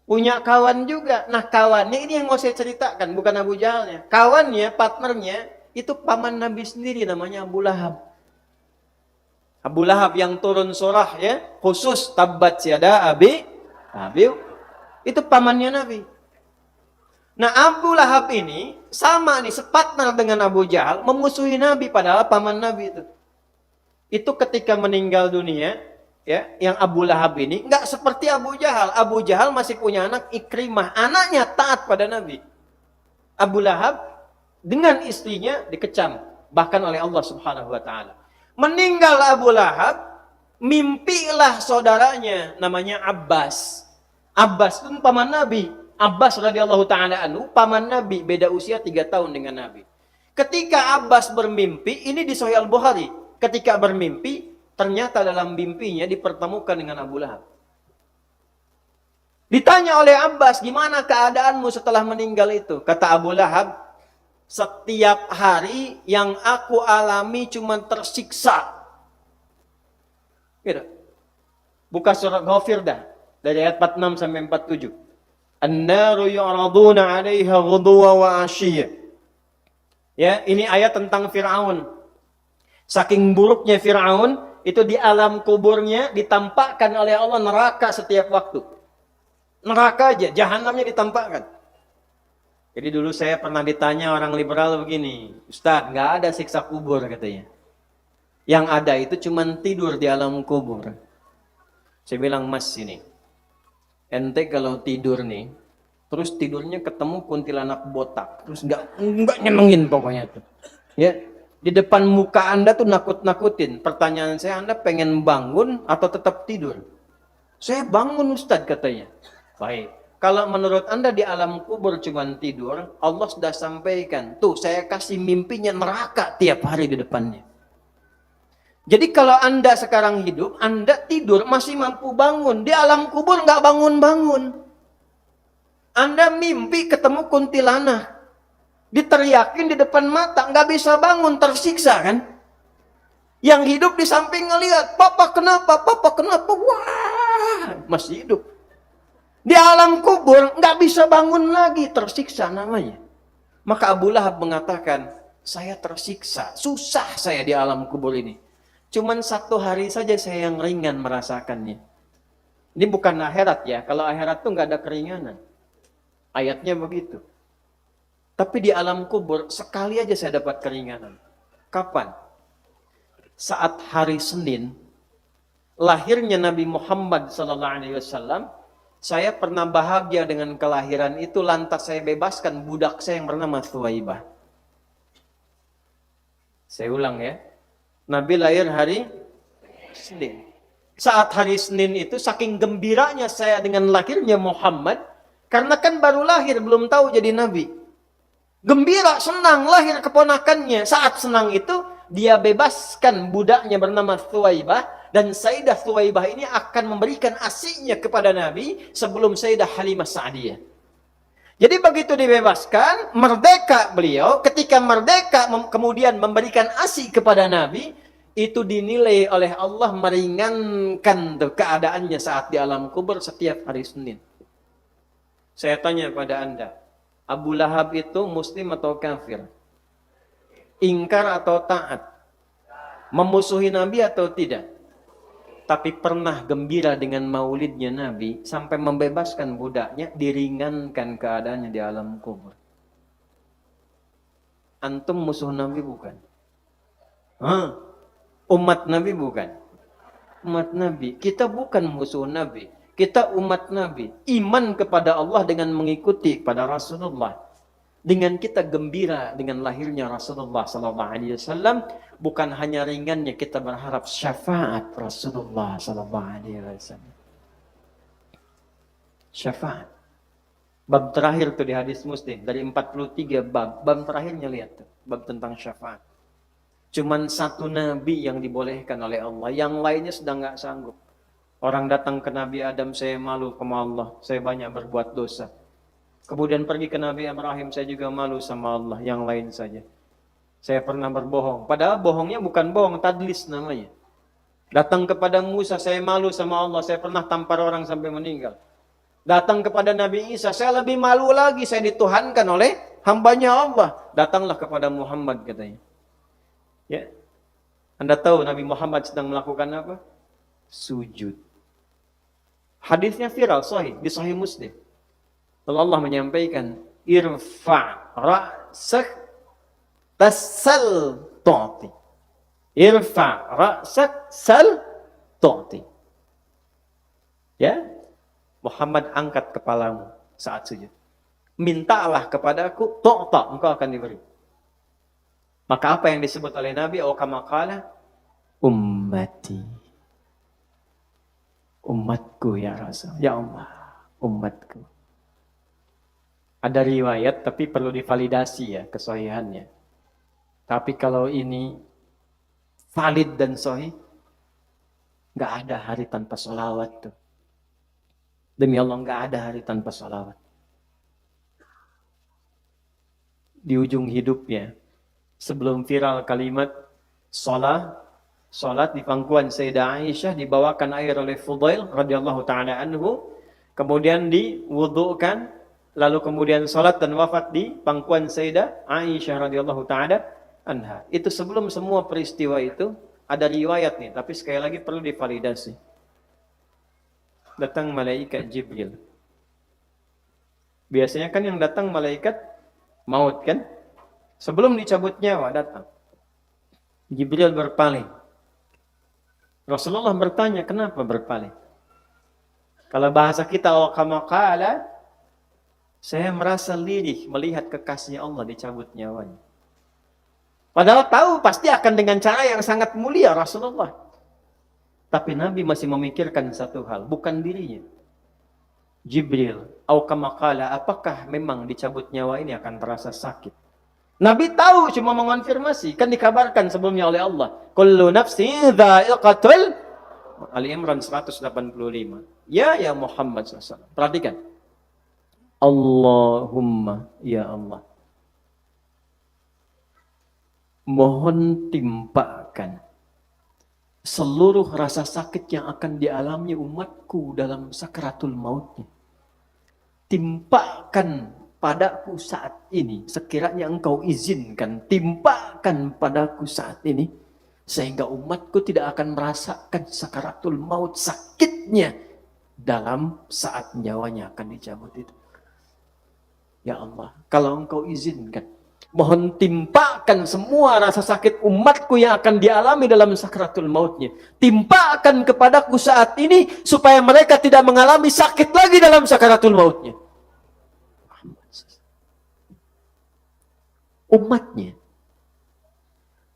punya kawan juga. Nah kawannya ini yang mau saya ceritakan. Bukan Abu Jahalnya. Kawannya, partnernya, itu paman Nabi sendiri namanya Abu Lahab. Abu Lahab yang turun surah ya, khusus tabbat yada abi itu pamannya Nabi. Nah Abu Lahab ini sama nih separtner dengan Abu Jahal memusuhi Nabi padahal paman Nabi itu. Itu ketika meninggal dunia ya, yang Abu Lahab ini nggak seperti Abu Jahal. Abu Jahal masih punya anak Ikrimah, anaknya taat pada Nabi. Abu Lahab dengan istrinya dikecam bahkan oleh Allah Subhanahu wa taala. Meninggal Abu Lahab, mimpilah saudaranya namanya Abbas. Abbas itu paman Nabi. Abbas radhiyallahu taala anhu paman Nabi, beda usia 3 tahun dengan Nabi. Ketika Abbas bermimpi, ini di Sahih Al-Bukhari. Ketika bermimpi, ternyata dalam mimpinya dipertemukan dengan Abu Lahab. Ditanya oleh Abbas, gimana keadaanmu setelah meninggal itu? Kata Abu Lahab, setiap hari yang aku alami cuma tersiksa. Gitu. Buka surat Ghafir dah. Dari ayat 46 sampai 47. An-naru yu'raduna 'alaiha ghuduwa wa 'ashiyya. Ya, ini ayat tentang Firaun. Saking buruknya Firaun, itu di alam kuburnya ditampakkan oleh Allah neraka setiap waktu. Neraka aja, jahanamnya ditampakkan. Jadi dulu saya pernah ditanya orang liberal begini, Ustaz, nggak ada siksa kubur katanya. Yang ada itu cuma tidur di alam kubur. Saya bilang, Mas ini, ente kalau tidur nih, Terus tidurnya ketemu kuntilanak botak. Terus nggak nyenengin pokoknya tuh. Ya, di depan muka Anda tuh nakut-nakutin. Pertanyaan saya, Anda pengen bangun atau tetap tidur? Saya bangun Ustadz katanya. Baik. Kalau menurut Anda di alam kubur cuma tidur, Allah sudah sampaikan. Tuh, saya kasih mimpinya neraka tiap hari di depannya. Jadi kalau Anda sekarang hidup, Anda tidur masih mampu bangun. Di alam kubur nggak bangun-bangun. Anda mimpi ketemu kuntilanak. Diteriakin di depan mata, nggak bisa bangun, tersiksa kan? Yang hidup di samping ngelihat, papa kenapa? Papa kenapa? Wah, masih hidup. Di alam kubur nggak bisa bangun lagi, tersiksa namanya. Maka Abu Lahab mengatakan, saya tersiksa, susah saya di alam kubur ini. Cuman 1 hari saja saya yang ringan merasakannya. Ini bukan akhirat ya, kalau akhirat tuh nggak ada keringanan. Ayatnya begitu. Tapi di alam kubur sekali aja saya dapat keringanan. Kapan? Saat hari Senin, lahirnya Nabi Muhammad SAW, saya pernah bahagia dengan kelahiran itu, lantas saya bebaskan budak saya yang bernama Thuwaibah. Saya ulang ya. Nabi lahir hari Senin. Saat hari Senin itu saking gembiranya saya dengan lahirnya Muhammad, karena kan baru lahir, belum tahu jadi Nabi. Gembira, senang, lahir keponakannya. Saat senang itu, dia bebaskan budaknya bernama Thuwaibah. Dan Sayyidah Thuwaibah ini akan memberikan ASInya kepada Nabi sebelum Sayyidah Halimah Sa'diyah. Jadi begitu dibebaskan, merdeka beliau. Ketika merdeka, kemudian memberikan ASI kepada Nabi, itu dinilai oleh Allah meringankan keadaannya saat di alam kubur setiap hari Senin. Saya tanya pada Anda, Abu Lahab itu muslim atau kafir? Ingkar atau taat? Memusuhi Nabi atau tidak? Tapi pernah gembira dengan maulidnya Nabi sampai membebaskan budaknya, diringankan keadaannya di alam kubur. Antum musuh Nabi bukan? Umat Nabi bukan? Umat Nabi. Kita bukan musuh Nabi. Kita umat Nabi, iman kepada Allah dengan mengikuti pada Rasulullah. Dengan kita gembira dengan lahirnya Rasulullah SAW, bukan hanya ringannya, kita berharap syafaat Rasulullah SAW. Syafaat. Bab terakhir itu di hadis Muslim, dari 43 bab terakhirnya lihat tuh, bab tentang syafaat. Cuman 1 Nabi yang dibolehkan oleh Allah, yang lainnya sedang nggak sanggup. Orang datang ke Nabi Adam, saya malu sama Allah, saya banyak berbuat dosa. Kemudian pergi ke Nabi Ibrahim, saya juga malu sama Allah, yang lain saja. Saya pernah berbohong, padahal bohongnya bukan bohong, tadlis namanya. Datang kepada Musa, saya malu sama Allah, saya pernah tampar orang sampai meninggal. Datang kepada Nabi Isa, saya lebih malu lagi, saya dituhankan oleh hambanya Allah. Datanglah kepada Muhammad katanya. Ya, Anda tahu Nabi Muhammad sedang melakukan apa? Sujud. Hadisnya viral, sahih, di Sahih Muslim. Lalu Allah menyampaikan, irfa' ra'sak tasal tu'ti. Irfa' ra'sak sal tu'ti. Ya, Muhammad angkat kepalamu saat sujud. Mintalah kepadaku, tu'ta, engkau akan diberi. Maka apa yang disebut oleh Nabi? Kama qala, ummati. Umatku ya Rasul. Ya Allah, umatku. Ada riwayat tapi perlu divalidasi ya kesahihannya. Tapi kalau ini valid dan sahih, nggak ada hari tanpa sholawat tuh. Demi Allah nggak ada hari tanpa sholawat. Di ujung hidupnya, sebelum viral kalimat Salat di pangkuan Sayyidah Aisyah, dibawakan air oleh Fudail radhiyallahu taala anhu, kemudian diwudukan, lalu kemudian salat dan wafat di pangkuan Sayyidah Aisyah radhiyallahu taala anha. Itu sebelum semua peristiwa itu ada riwayat nih, tapi sekali lagi perlu divalidasi. Datang malaikat Jibril. Biasanya kan yang datang malaikat maut kan? Sebelum dicabut nyawa datang. Jibril berpaling. Rasulullah bertanya, kenapa berpaling? Kalau bahasa kita, kama qala, Saya merasa lirih melihat kekasihnya Allah dicabut nyawanya. Padahal tahu pasti akan dengan cara yang sangat mulia Rasulullah. Tapi Nabi masih memikirkan satu hal, bukan dirinya. Jibril, kamakala, apakah memang dicabut nyawa ini akan terasa sakit? Nabi tahu, cuma mengonfirmasi. Kan dikabarkan sebelumnya oleh Allah. Kullu nafsi dha'iqatul. Ali Imran 185. Ya Muhammad SAW. Perhatikan. Allahumma, ya Allah. Mohon timpakan seluruh rasa sakit yang akan dialami umatku dalam sakaratul mautnya. Timpakan padaku saat ini, sekiranya engkau izinkan, timpakan padaku saat ini, sehingga umatku tidak akan merasakan sakaratul maut, sakitnya dalam saat nyawanya akan dicabut itu. Ya Allah, kalau engkau izinkan, mohon timpakan semua rasa sakit umatku yang akan dialami dalam sakaratul mautnya. Timpakan kepadaku saat ini, supaya mereka tidak mengalami sakit lagi dalam sakaratul mautnya. Umatnya.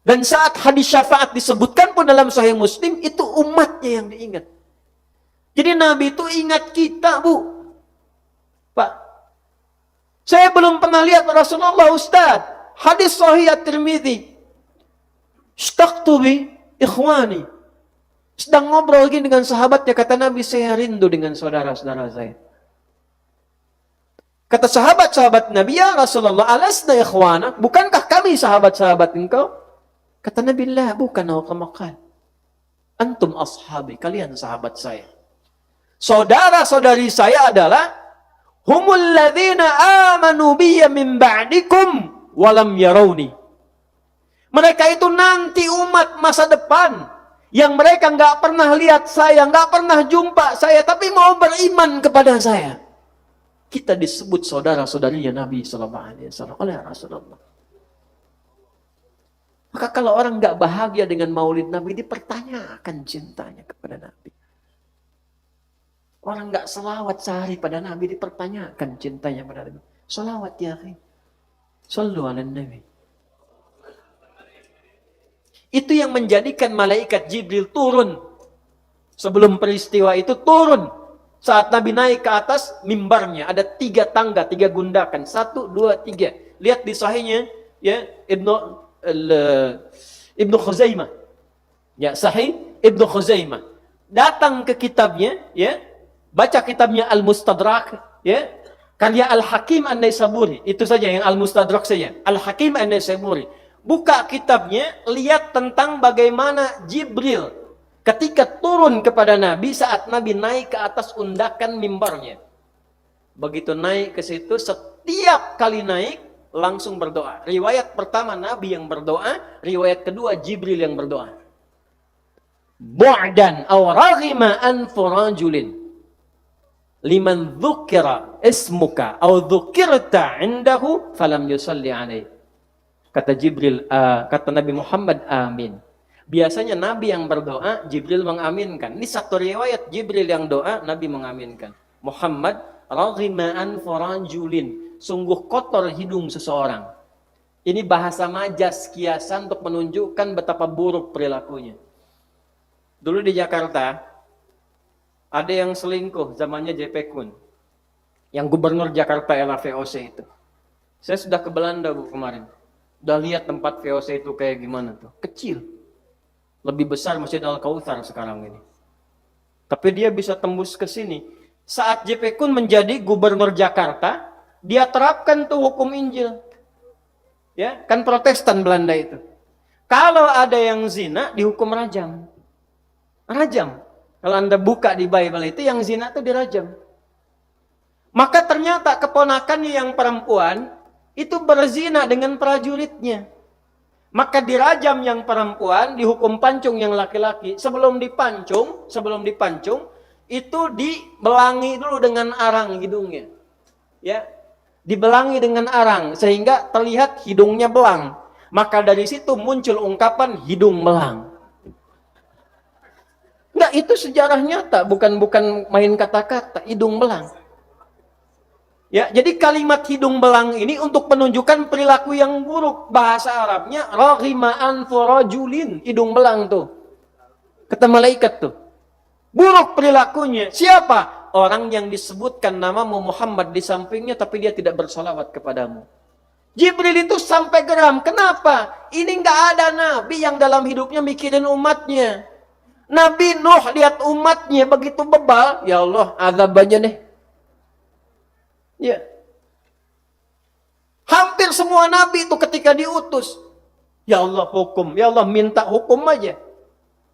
Dan saat hadis syafaat disebutkan pun dalam Sahih Muslim, itu umatnya yang diingat. Jadi Nabi itu ingat kita, Bu. Pak, saya belum pernah lihat Rasulullah, Ustaz. Hadis Sahih At-Tirmidzi. Ishtaqtu bi ikhwani. Sedang ngobrol lagi dengan sahabatnya, kata Nabi, saya rindu dengan saudara-saudara saya. Kata sahabat-sahabat Nabi, ya Rasulullah, alasna ikhwana, bukankah kami sahabat-sahabat engkau? Kata Nabi, la, bukan, kamakal. Antum ashabi, kalian sahabat saya. Saudara-saudari saya adalah humul ladzina amanu biya min ba'dikum walam yarawni. Mereka itu nanti umat masa depan yang mereka nggak pernah lihat saya, nggak pernah jumpa saya, tapi mau beriman kepada saya. Kita disebut saudara-saudarinya Nabi SAW oleh Rasulullah. Maka kalau orang nggak bahagia dengan maulid Nabi, dipertanyakan cintanya kepada Nabi. Orang nggak selawat sehari pada Nabi, dipertanyakan cintanya pada Nabi. Selawat ya akhi. Sallu ala Nabi. Itu yang menjadikan malaikat Jibril turun. Sebelum peristiwa itu turun. Saat Nabi naik ke atas mimbarnya, ada 3 tangga, 3 gundakan. 1, 2, 3. Lihat di sahihnya, ya, Ibnu Khuzaimah. Ya, Sahih Ibnu Khuzaimah. Datang ke kitabnya, ya, baca kitabnya Al-Mustadrak, ya, karya Al-Hakim An-Naisaburi. Itu saja yang Al-Mustadrak saja. Al-Hakim An-Naisaburi. Buka kitabnya, lihat tentang bagaimana Jibril ketika turun kepada Nabi saat Nabi naik ke atas undakan mimbarnya. Begitu naik ke situ, setiap kali naik langsung berdoa. Riwayat pertama Nabi yang berdoa, riwayat kedua Jibril yang berdoa. Bu'dan aw raghima anfu rajulin liman dzukira ismuka aw dzukirta indahu falam yusalli alaih. Kata Jibril, kata Nabi Muhammad, amin. Biasanya Nabi yang berdoa, Jibril mengaminkan. Ini satu riwayat, Jibril yang doa, Nabi mengaminkan. Muhammad, raghima anfu rajulin, sungguh kotor hidung seseorang. Ini bahasa majas, kiasan untuk menunjukkan betapa buruk perilakunya. Dulu di Jakarta, ada yang selingkuh zamannya JP Kun. Yang gubernur Jakarta era VOC itu. Saya sudah ke Belanda, Bu, kemarin. Udah lihat tempat VOC itu kayak gimana tuh. Kecil. Lebih besar Masjid Al-Kautsar sekarang ini. Tapi dia bisa tembus ke sini. Saat JP Kun menjadi gubernur Jakarta, dia terapkan tuh hukum Injil. Ya, kan Protestan Belanda itu. Kalau ada yang zina, dihukum rajam. Rajam. Kalau Anda buka di Bible itu, yang zina itu dirajam. Maka ternyata keponakannya yang perempuan, itu berzina dengan prajuritnya. Maka dirajam yang perempuan, dihukum pancung yang laki-laki. Sebelum dipancung, itu dibelangi dulu dengan arang hidungnya. Ya, dibelangi dengan arang sehingga terlihat hidungnya belang. Maka dari situ muncul ungkapan hidung belang. Enggak, itu sejarah nyata, bukan main kata-kata, hidung belang. Ya, jadi kalimat hidung belang ini untuk menunjukkan perilaku yang buruk. Bahasa Arabnya raghima anfu rajulin, hidung belang tuh. Kata malaikat tuh. Buruk perilakunya. Siapa? Orang yang disebutkan namamu Muhammad di sampingnya tapi dia tidak bersalawat kepadamu. Jibril itu sampai geram. Kenapa? Ini nggak ada nabi yang dalam hidupnya mikirin umatnya. Nabi Nuh lihat umatnya begitu bebal, ya Allah, azab aja deh. Ya. Hampir semua nabi itu ketika diutus, ya Allah hukum, ya Allah minta hukum aja.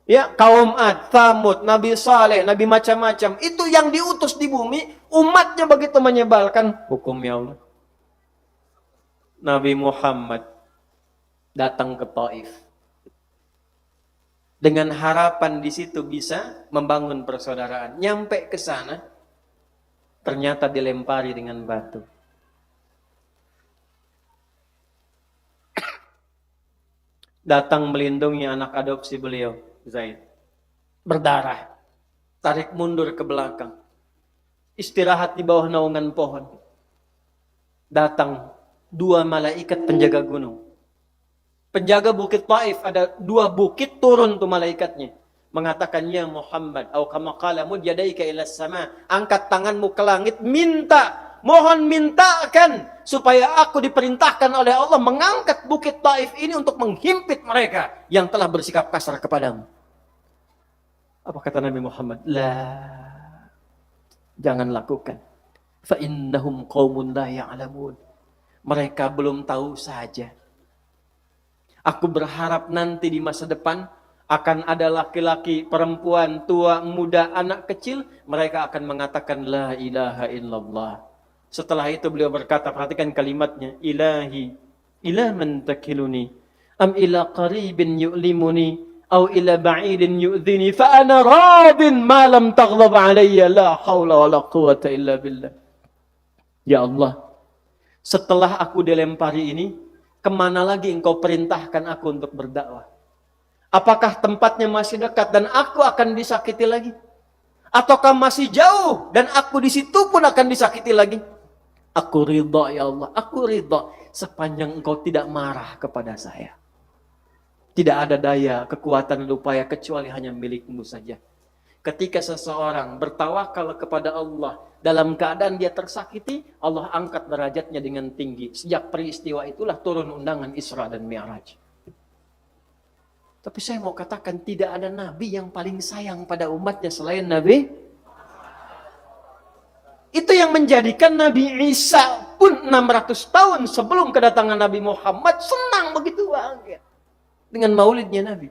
Ya, kaum Ad, Thamud, Nabi Saleh, Nabi macam-macam, itu yang diutus di bumi, umatnya begitu menyebalkan hukum ya Allah. Nabi Muhammad datang ke Taif dengan harapan di situ bisa membangun persaudaraan. Nyampe ke sana, ternyata dilempari dengan batu. Datang melindungi anak adopsi beliau, Zaid. Berdarah. Tarik mundur ke belakang. Istirahat di bawah naungan pohon. Datang 2 malaikat penjaga gunung. Penjaga bukit Taif, ada 2 bukit, turun tuh malaikatnya. Mengatakan, ya Muhammad, au kama qala mujadaika ila sama, angkat tanganmu ke langit, minta. Mohon mintakan supaya aku diperintahkan oleh Allah mengangkat bukit Taif ini untuk menghimpit mereka yang telah bersikap kasar kepadamu. Apa kata Nabi Muhammad? Lah, jangan lakukan. Fa innahum qaumun la ya'lamun. Mereka belum tahu saja. Aku berharap nanti di masa depan akan ada laki-laki, perempuan, tua, muda, anak kecil, mereka akan mengatakan la ilaha illallah. Setelah itu beliau berkata, perhatikan kalimatnya, ilahi, ila man takiluni, am ila qaribin yu'limuni, au ila ba'idin yu'dhini, fa ana radin ma lam taghlab alayya, la hawla wa la quwata illa billah. Ya Allah, setelah aku dilempari ini, kemana lagi engkau perintahkan aku untuk berdakwah? Apakah tempatnya masih dekat dan aku akan disakiti lagi? Ataukah masih jauh dan aku di situ pun akan disakiti lagi? Aku ridha ya Allah, aku ridha sepanjang engkau tidak marah kepada saya. Tidak ada daya, kekuatan dan upaya kecuali hanya milikmu saja. Ketika seseorang bertawakal kepada Allah dalam keadaan dia tersakiti, Allah angkat derajatnya dengan tinggi. Sejak peristiwa itulah turun undangan Isra dan Mi'raj. Tapi saya mau katakan tidak ada nabi yang paling sayang pada umatnya selain Nabi. Itu yang menjadikan Nabi Isa pun 600 tahun sebelum kedatangan Nabi Muhammad senang begitu bahagia dengan maulidnya Nabi.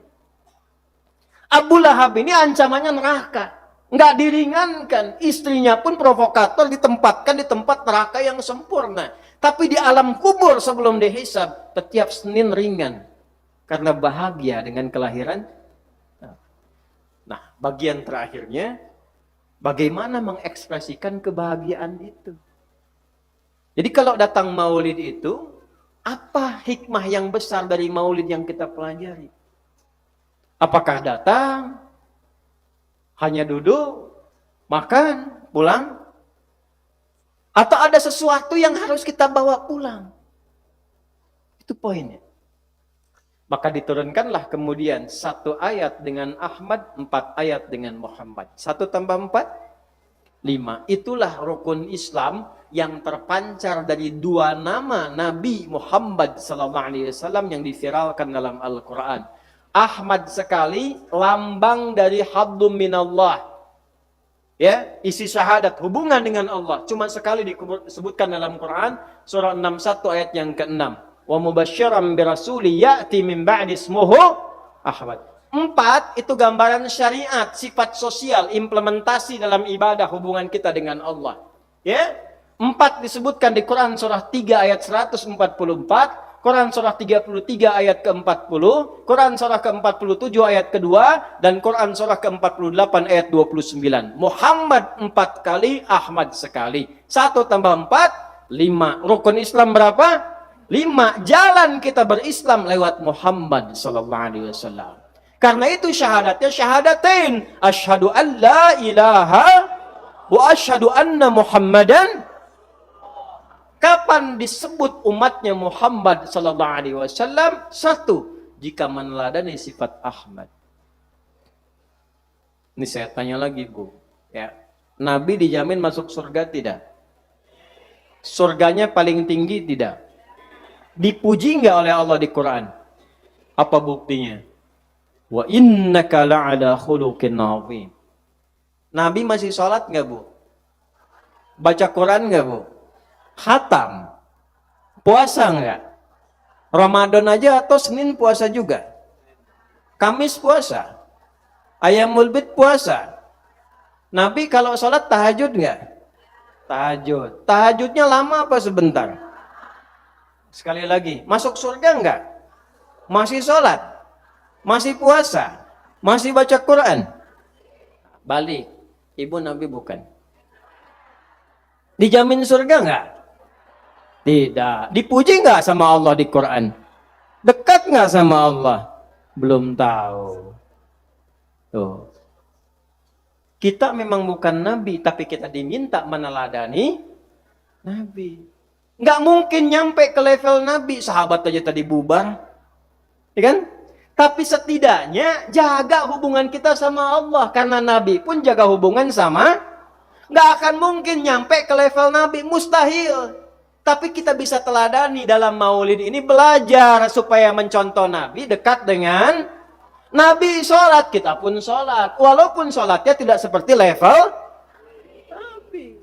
Abu Lahab ini ancamannya neraka. Nggak diringankan. Istrinya pun provokator, ditempatkan di tempat neraka yang sempurna. Tapi di alam kubur sebelum dihisab, setiap Senin ringan. Karena bahagia dengan kelahiran. Nah, bagian terakhirnya, bagaimana mengekspresikan kebahagiaan itu. Jadi kalau datang maulid itu, apa hikmah yang besar dari maulid yang kita pelajari? Apakah datang, hanya duduk, makan, pulang? Atau ada sesuatu yang harus kita bawa pulang? Itu poinnya. Maka diturunkanlah kemudian 1 ayat dengan Ahmad, 4 ayat dengan Muhammad. 1 tambah 4, 5. Itulah rukun Islam yang terpancar dari 2 nama Nabi Muhammad SAW yang diviralkan dalam Al-Quran. Ahmad sekali, lambang dari hablum minallah. Ya, isi syahadat, hubungan dengan Allah. Cuma sekali disebutkan dalam Quran, surah 61 ayat yang ke-6. Wa mubasysyiran birasuli ya'ti min ba'di ismuhu Ahmad. 4 itu gambaran syariat, sifat sosial, implementasi dalam ibadah hubungan kita dengan Allah. Ya, 4 disebutkan di Quran surah 3 ayat 144. Quran surah 33 ayat ke-40, Quran surah ke-47 ayat kedua, dan Quran surah ke-48 ayat 29. Muhammad 4 kali, Ahmad sekali. 1 tambah 4, 5. Rukun Islam berapa? 5. Jalan kita berislam lewat Muhammad SAW. Karena itu syahadatnya syahadatain. Asyhadu an la ilaha wa asyhadu anna Muhammadan. Kapan disebut umatnya Muhammad sallallahu alaihi wasallam? Satu, jika meneladani sifat Ahmad. Ini saya tanya lagi, Bu. Ya, Nabi dijamin masuk surga tidak? Surganya paling tinggi tidak? Dipuji nggak oleh Allah di Quran? Apa buktinya? Wa innaka la'ala khuluqin 'azim. Nabi masih sholat nggak, Bu? Baca Quran nggak, Bu? Khatam. Puasa nggak? Ramadan aja atau Senin puasa juga? Kamis puasa? Ayamul Bid puasa? Nabi kalau sholat tahajud nggak? Tahajud. Tahajudnya lama apa sebentar? Sekali lagi, masuk surga nggak? Masih sholat? Masih puasa? Masih baca Quran? Balik. Ibu Nabi bukan. Dijamin surga nggak? Tidak. Dipuji nggak sama Allah di Quran? Dekat nggak sama Allah? Belum tahu. Tuh. Kita memang bukan Nabi, tapi kita diminta meneladani Nabi. Nggak mungkin nyampe ke level Nabi. Sahabat aja tadi bubar. Ya kan? Tapi setidaknya jaga hubungan kita sama Allah. Karena Nabi pun jaga hubungan sama. Nggak akan mungkin nyampe ke level Nabi. Mustahil. Tapi kita bisa teladani dalam maulid ini, belajar supaya mencontoh Nabi, dekat dengan Nabi. Sholat, kita pun sholat. Walaupun sholatnya tidak seperti level Nabi.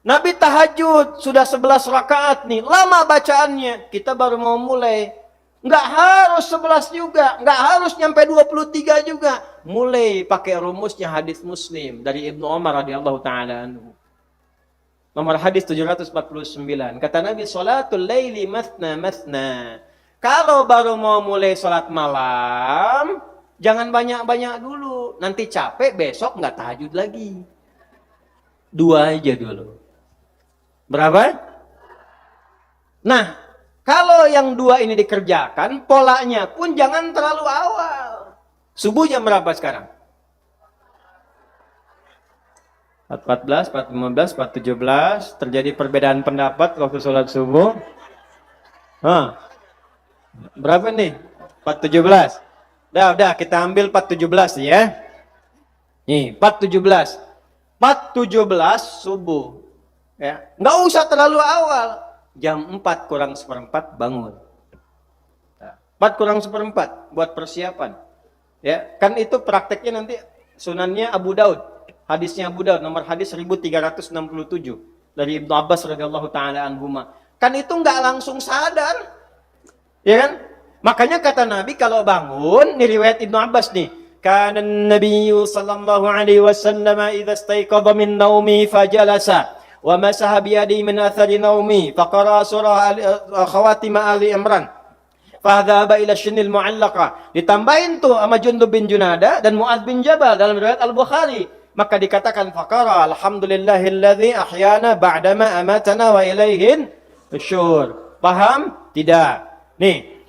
Nabi tahajud, sudah 11 rakaat nih. Lama bacaannya, kita baru mau mulai. Nggak harus 11 juga, nggak harus nyampe 23 juga. Mulai pakai rumusnya hadis Muslim dari Ibnu Umar radhiyallahu taala anhu. Nomor hadis 749. Kata Nabi, sholatul laili mathna mathna. Kalau baru mau mulai sholat malam, jangan banyak-banyak dulu. Nanti capek, besok nggak tahajud lagi. 2 aja dulu. Berapa? Nah, kalau yang 2 ini dikerjakan, polanya pun jangan terlalu awal. Subuh jam berapa sekarang? 4.14, 4.15, 4.17. Terjadi perbedaan pendapat waktu sholat subuh. Berapa nih? 4.17. Udah kita ambil 4.17 ya. Nih, 4.17. 4.17 subuh. Ya, nggak usah terlalu awal. Jam 4 kurang seperempat bangun. 4 kurang seperempat buat persiapan. Ya, kan itu prakteknya nanti sunannya Abu Daud. Hadisnya Abu Daud, nomor hadis 1367 dari Ibnu Abbas radhiyallahu taala anhuma. Kan itu nggak langsung sadar, ya kan? Makanya kata Nabi kalau bangun, ini riwayat Ibnu Abbas nih. Kana Nabi sallallahu alaihi wasallam idza istayqadha min naumi fajalasa wa masaha bi yadihi min athari naumi faqara surah khawatim Ali Imran. Fadhaba ila shinil mu'allaqa. Ditambahin tuh sama Jundub bin Junada dan Mu'adz bin Jabal dalam riwayat Al-Bukhari. Maka dikatakan faqara alhamdulillahilladzi ahyana ba'dama amatana wa ilaihin nusyur. Paham? Tidak. Nih.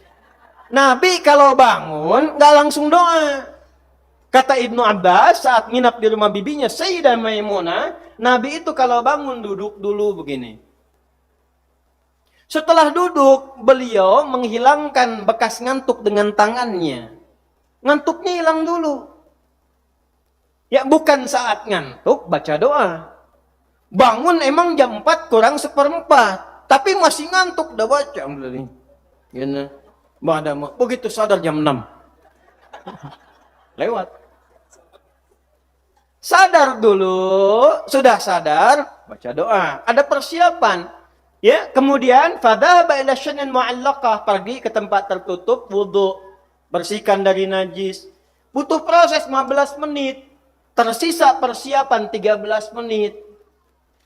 Nabi kalau bangun enggak langsung doa. Kata Ibnu Abbas saat nginap di rumah bibinya Sayyidah Maimunah, Nabi itu kalau bangun duduk dulu begini. Setelah duduk, beliau menghilangkan bekas ngantuk dengan tangannya. Ngantuknya hilang dulu. Ya bukan saat ngantuk baca doa. Bangun emang jam 4 kurang seperempat. Tapi masih ngantuk udah baca. Gini. Begitu sadar jam 6. Lewat. Sadar dulu. Sudah sadar. Baca doa. Ada persiapan. Ya, kemudian fadhaba ila syanin mu'allaqah. Pergi ke tempat tertutup. Wudu. Bersihkan dari najis. Butuh proses 15 menit. Tersisa persiapan 13 menit.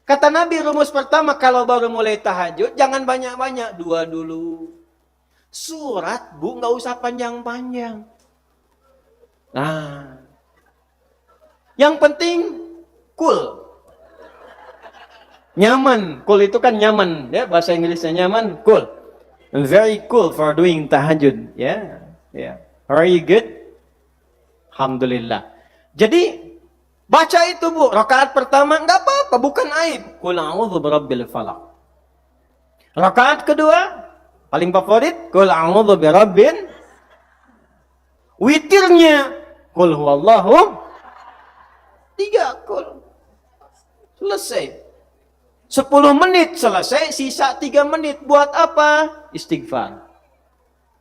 Kata Nabi rumus pertama kalau baru mulai tahajud jangan banyak-banyak, 2 dulu. Surat Bu nggak usah panjang-panjang. Nah, yang penting cool, nyaman. Cool itu kan nyaman, ya bahasa Inggrisnya nyaman, cool. Very cool for doing tahajud, ya, ya. Very good. Alhamdulillah. Jadi baca itu Bu, rakaat pertama enggak apa-apa, bukan aib. Qul a'udzu birabbil falaq. Rakaat kedua, paling favorit, qul a'udzu birabbin. Witirnya, qul huwallahu. 3 qul. Selesai. 10 menit selesai, sisa 3 menit. Buat apa? Istighfar.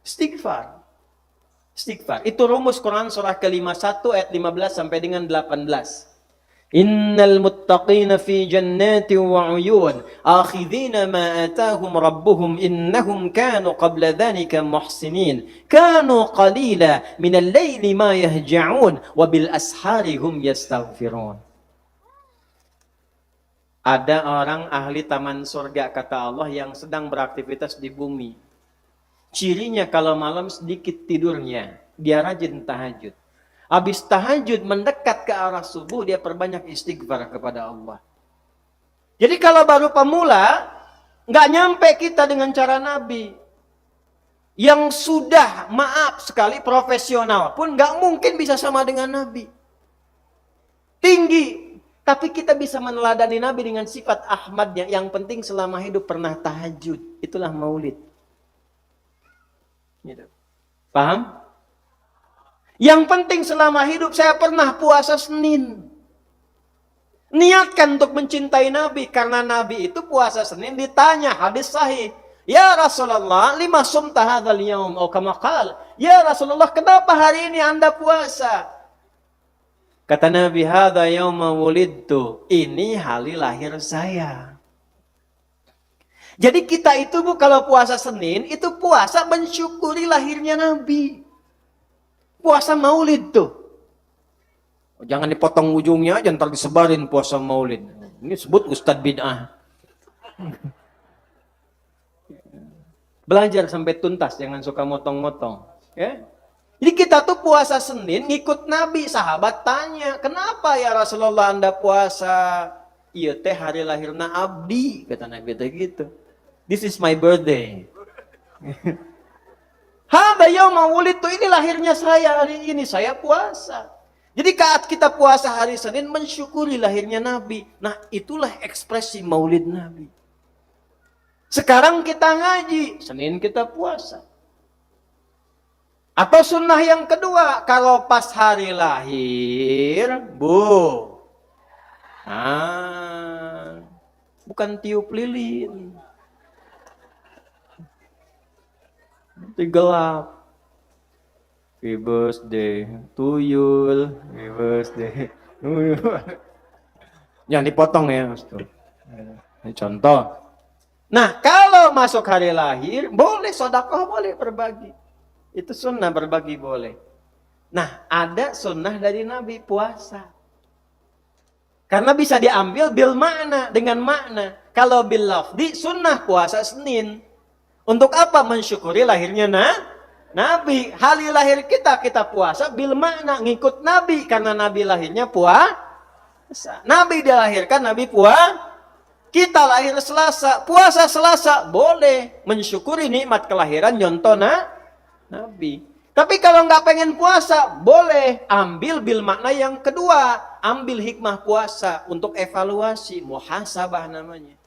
Istighfar. Istighfar. Itu rumus Quran surah ke-51 ayat 15 sampai dengan 18. Innal muttaqina fi jannati wa 'uyun akhidhina ma atahum rabbuhum innahum kanu qabla dhalika muhsinin kanu qalila minal laili ma yahja'un wa bil ashari hum yastaghfirun. Ada orang ahli taman surga kata Allah yang sedang beraktivitas di bumi. Cirinya kalau malam sedikit tidurnya, dia rajin tahajud. Habis tahajud mendekat ke arah subuh, dia perbanyak istighfar kepada Allah. Jadi kalau baru pemula, nggak nyampe kita dengan cara Nabi. Yang sudah, maaf sekali, profesional pun nggak mungkin bisa sama dengan Nabi. Tinggi. Tapi kita bisa meneladani Nabi dengan sifat Ahmadnya. Yang penting selama hidup pernah tahajud. Itulah maulid. Gitu. Paham? Yang penting selama hidup saya pernah puasa Senin. Niatkan untuk mencintai Nabi. Karena Nabi itu puasa Senin ditanya hadis sahih. Ya Rasulullah, lima sumta hadzal yaum atau kama qala. Ya Rasulullah, kenapa hari ini Anda puasa? Kata Nabi, hadza yauma wulidtu. Ini hari lahir saya. Jadi kita itu Bu kalau puasa Senin itu puasa mensyukuri lahirnya Nabi. Puasa Maulid tuh. Jangan dipotong ujungnya aja ntar disebarin puasa Maulid. Ini sebut Ustadz bid'ah. Belajar sampai tuntas, jangan suka motong-motong. Ya? Jadi kita tuh puasa Senin ngikut Nabi. Sahabat tanya, kenapa ya Rasulullah Anda puasa? Iya teh hari lahirna abdi, kata Nabi gitu. This is my birthday. Hada yauma wulidtu, ini lahirnya saya hari ini, saya puasa. Jadi saat kita puasa hari Senin mensyukuri lahirnya Nabi. Nah, itulah ekspresi Maulid Nabi. Sekarang kita ngaji, Senin kita puasa. Atau sunnah yang kedua, kalau pas hari lahir, bukan tiup lilin. Gelap. Happy birthday tuyul, happy birthday tuyul. Jangan dipotong ya, ini contoh. Nah, kalau masuk hari lahir, boleh sedekah, boleh berbagi. Itu sunnah, berbagi boleh. Nah, ada sunnah dari Nabi puasa. Karena bisa diambil bil makna, dengan makna. Kalau bil lafzi, sunnah puasa Senin. Untuk apa? Mensyukuri lahirnya Nabi. Hari lahir kita puasa bil makna, ngikut Nabi. Karena Nabi lahirnya puasa. Nabi dilahirkan, Nabi puasa. Kita lahir Selasa, puasa Selasa, boleh. Mensyukuri nikmat kelahiran, nyontoh Nabi. Tapi kalau nggak pengen puasa, boleh. Ambil bil makna yang kedua. Ambil hikmah puasa untuk evaluasi. Muhasabah namanya.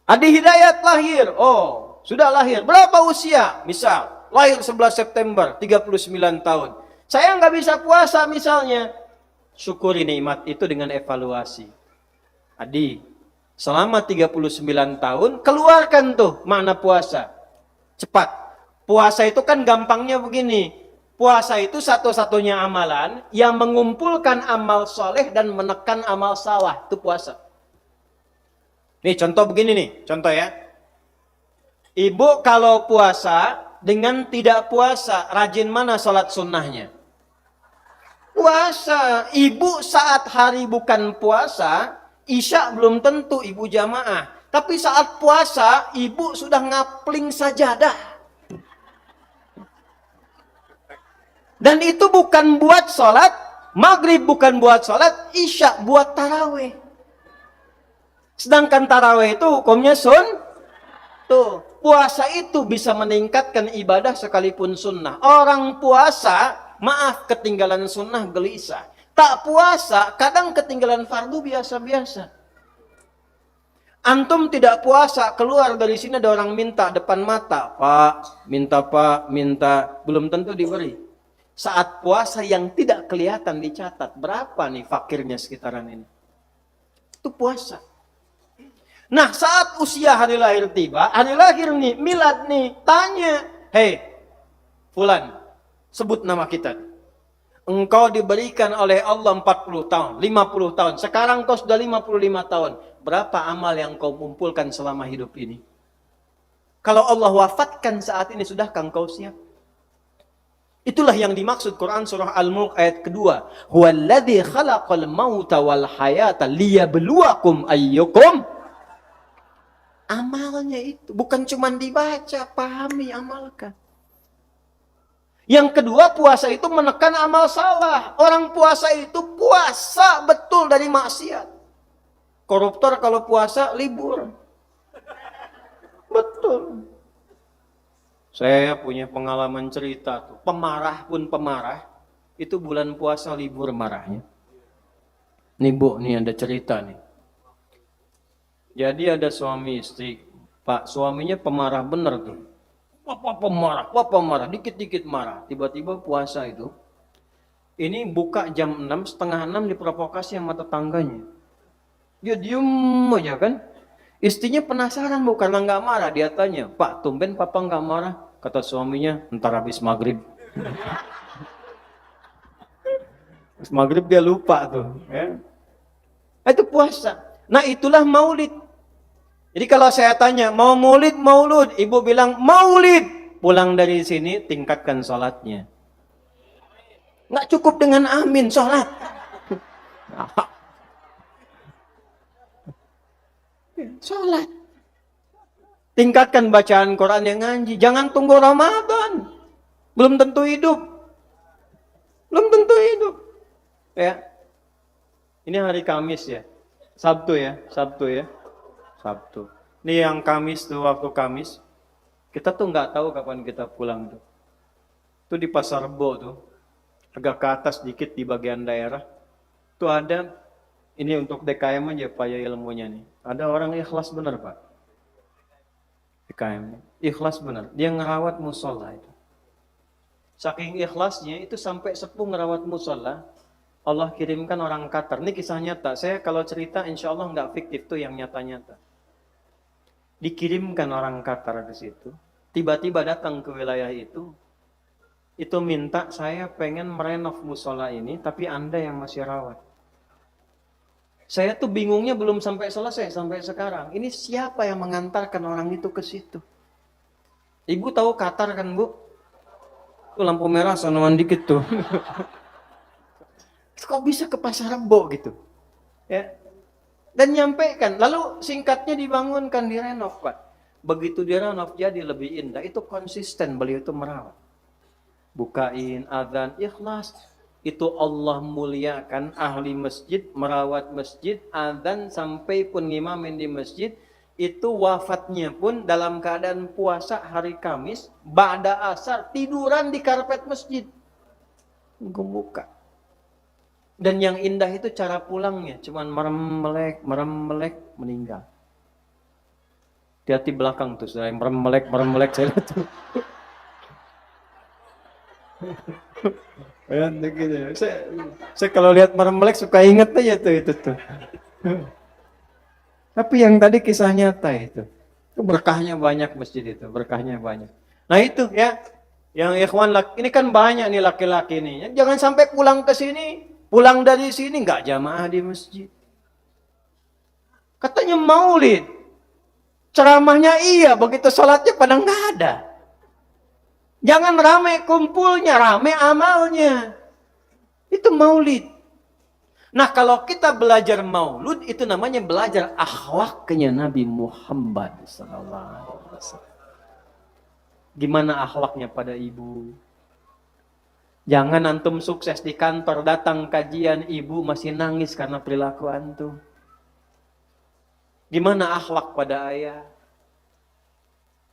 Adi Hidayat lahir. Oh, sudah lahir. Berapa usia? Misal, lahir 11 September, 39 tahun. Saya nggak bisa puasa misalnya. Syukuri nikmat itu dengan evaluasi. Adi, selama 39 tahun, keluarkan tuh makna puasa. Cepat. Puasa itu kan gampangnya begini. Puasa itu satu-satunya amalan yang mengumpulkan amal soleh dan menekan amal salah. Itu puasa. Nih contoh begini nih, contoh ya. Ibu kalau puasa dengan tidak puasa, rajin mana sholat sunnahnya? Puasa. Ibu saat hari bukan puasa, Isya belum tentu ibu jamaah. Tapi saat puasa, ibu sudah ngapling sajadah. Dan itu bukan buat sholat, maghrib bukan buat sholat, Isya buat taraweh. Sedangkan taraweh itu hukumnya tuh, puasa itu bisa meningkatkan ibadah sekalipun sunnah. Orang puasa, maaf ketinggalan sunnah gelisah. Tak puasa, kadang ketinggalan fardu biasa-biasa. Antum tidak puasa, keluar dari sini ada orang minta depan mata. Pak, minta. Belum tentu diberi. Saat puasa yang tidak kelihatan dicatat. Berapa nih fakirnya sekitaran ini? Itu puasa. Nah, saat usia hari lahir tiba, hari lahir nih, milad nih, tanya. Hei, Fulan, sebut nama kita. Engkau diberikan oleh Allah 40 tahun, 50 tahun. Sekarang kau sudah 55 tahun. Berapa amal yang kau kumpulkan selama hidup ini? Kalau Allah wafatkan saat ini, sudahkah engkau siap? Itulah yang dimaksud Quran surah Al-Mulk ayat kedua. Huwaladzi khalaqal mauta wal hayata liyabluwakum ayyukum. Amalnya itu. Bukan cuma dibaca, pahami, amalkan. Yang kedua, puasa itu menekan amal salah. Orang puasa itu puasa betul dari maksiat. Koruptor kalau puasa libur. Betul. Saya punya pengalaman cerita tuh. Pemarah pun pemarah. Itu bulan puasa libur marahnya. Nih Bu, nih ada cerita nih. Jadi ada suami istri. Pak, suaminya pemarah bener tuh. Papa pemarah, dikit-dikit marah. Tiba-tiba puasa itu. Ini buka jam 6, setengah 6 diprovokasi sama tetangganya. Dia diem aja kan. Istrinya penasaran Bu, karena nggak marah. Dia tanya, Pak, tumben papa nggak marah? Kata suaminya, ntar habis maghrib. Habis maghrib dia lupa tuh. Ya. Itu puasa. Nah itulah maulid. Jadi kalau saya tanya, mau maulud, ibu bilang maulid. Pulang dari sini, tingkatkan sholatnya. Nggak cukup dengan amin, sholat. Sholat. Tingkatkan bacaan Quran yang ngaji. Jangan tunggu Ramadan. Belum tentu hidup. Ya. Ini hari Kamis ya. Sabtu ya. Ini yang Kamis tuh, waktu Kamis. Kita tuh nggak tahu kapan kita pulang tuh. Itu di Pasar Rebo tuh. Agak ke atas dikit di bagian daerah. Tuh ada, ini untuk DKM aja Pak ya ilmunya nih. Ada orang ikhlas bener Pak. DKM. Ikhlas bener. Dia ngerawat musola itu. Saking ikhlasnya itu sampai sepuh ngerawat musola. Allah kirimkan orang Qatar. Ini kisah nyata. Saya kalau cerita insya Allah nggak fiktif tuh yang nyata-nyata. Dikirimkan orang Qatar ke situ. Tiba-tiba datang ke wilayah itu. Itu minta saya pengen merenov musola ini, tapi Anda yang masih rawat. Saya tuh bingungnya belum sampai selesai sampai sekarang. Ini siapa yang mengantarkan orang itu ke situ? Ibu tahu Qatar kan Bu? Tuh lampu merah sonoan dikit tuh. Kok bisa ke Pasar Rebo gitu? Ya. Dan nyampaikan, lalu singkatnya dibangunkan, direnov Pak. Begitu direnov jadi lebih indah, itu konsisten beliau itu merawat. Bukain, adzan, ikhlas. Itu Allah muliakan ahli masjid, merawat masjid, adzan sampai pun ngimamin di masjid. Itu wafatnya pun dalam keadaan puasa hari Kamis, ba'da asar, tiduran di karpet masjid. Buka. Dan yang indah itu cara pulangnya, cuman merem melek, meninggal. Di hati belakang tuh, saya merem melek saya tuh. Saya kalau lihat merem melek suka inget aja tuh itu tuh. Tapi yang tadi kisah nyata itu berkahnya banyak masjid itu, berkahnya banyak. Nah itu ya, yang ikhwan ini kan banyak nih laki-laki nih. Jangan sampai pulang ke sini. Pulang dari sini nggak jamaah di masjid. Katanya maulid. Ceramahnya iya, begitu sholatnya pada nggak ada. Jangan rame kumpulnya, rame amalnya. Itu maulid. Nah kalau kita belajar maulud, itu namanya belajar akhlaknya Nabi Muhammad SAW. Gimana akhlaknya pada ibu? Jangan antum sukses di kantor, datang kajian, ibu masih nangis karena perilaku antum. Gimana akhlak pada ayah?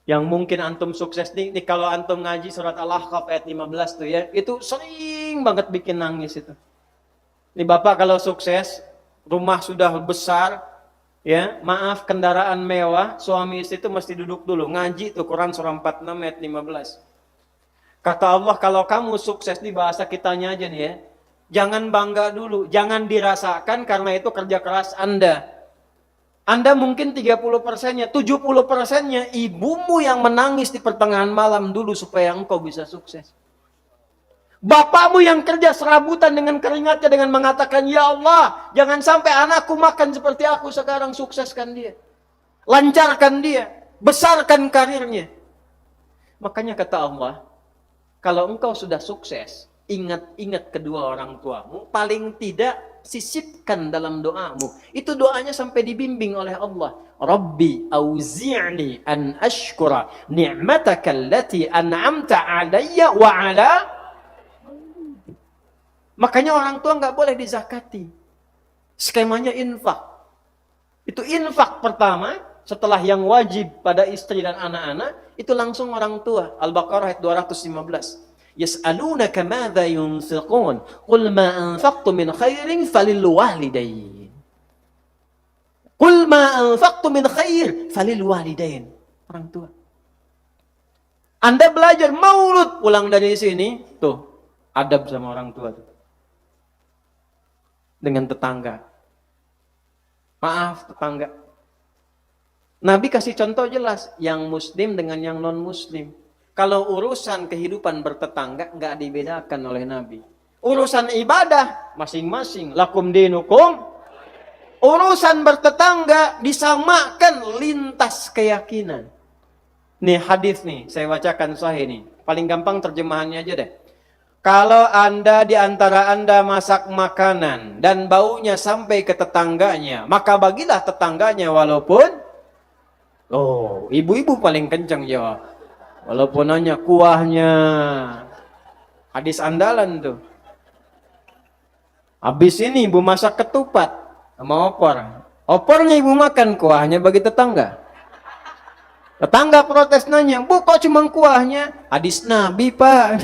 Yang mungkin antum sukses nih kalau antum ngaji surat Al-Ahqaf ayat 15 tuh ya, itu sering banget bikin nangis itu. Ini bapak kalau sukses, rumah sudah besar, Ya, maaf, kendaraan mewah, suami istri itu mesti duduk dulu ngaji tuh Quran surah 46 ayat 15. Kata Allah, kalau kamu sukses, di bahasa kitanya aja nih ya, jangan bangga dulu, jangan dirasakan karena itu kerja keras Anda. Anda mungkin 30%-nya, 70%-nya ibumu yang menangis di pertengahan malam dulu supaya engkau bisa sukses. Bapakmu yang kerja serabutan dengan keringatnya dengan mengatakan, ya Allah, jangan sampai anakku makan seperti aku sekarang, sukseskan dia. Lancarkan dia, besarkan karirnya. Makanya kata Allah, kalau engkau sudah sukses, ingat-ingat kedua orang tuamu, paling tidak sisipkan dalam doamu. Itu doanya sampai dibimbing oleh Allah. Rabbi auzi'ni an ashkura ni'mataka allati an'amta alayya wa ala. Makanya orang tua nggak boleh dizakati. Skemanya infak. Itu infak pertama, setelah yang wajib pada istri dan anak-anak, itu langsung orang tua. Al-Baqarah ayat 215. Yas'alunaka madza yunfiqun qul ma anfaqtum min khairin falil walidain. Qul ma anfaqtum min khair falil walidain. Orang tua. Anda belajar maulud pulang dari sini, tuh, adab sama orang tua tuh. Dengan tetangga. Maaf tetangga. Nabi kasih contoh jelas, yang muslim dengan yang non muslim. Kalau urusan kehidupan bertetangga nggak dibedakan oleh Nabi. Urusan ibadah masing-masing, lakum dinukum. Urusan bertetangga disamakan lintas keyakinan. Nih hadis nih, saya bacakan sahih nih. Paling gampang terjemahannya aja deh. Kalau Anda di antara Anda masak makanan dan baunya sampai ke tetangganya, maka bagilah tetangganya walaupun ibu-ibu paling kencang jawab. Walaupun nanya kuahnya. Hadis andalan tuh. Habis ini ibu masak ketupat sama opor. Opornya ibu makan, kuahnya bagi tetangga. Tetangga protes nanya, "Bu, kok cuma kuahnya?" Hadis Nabi, Pak.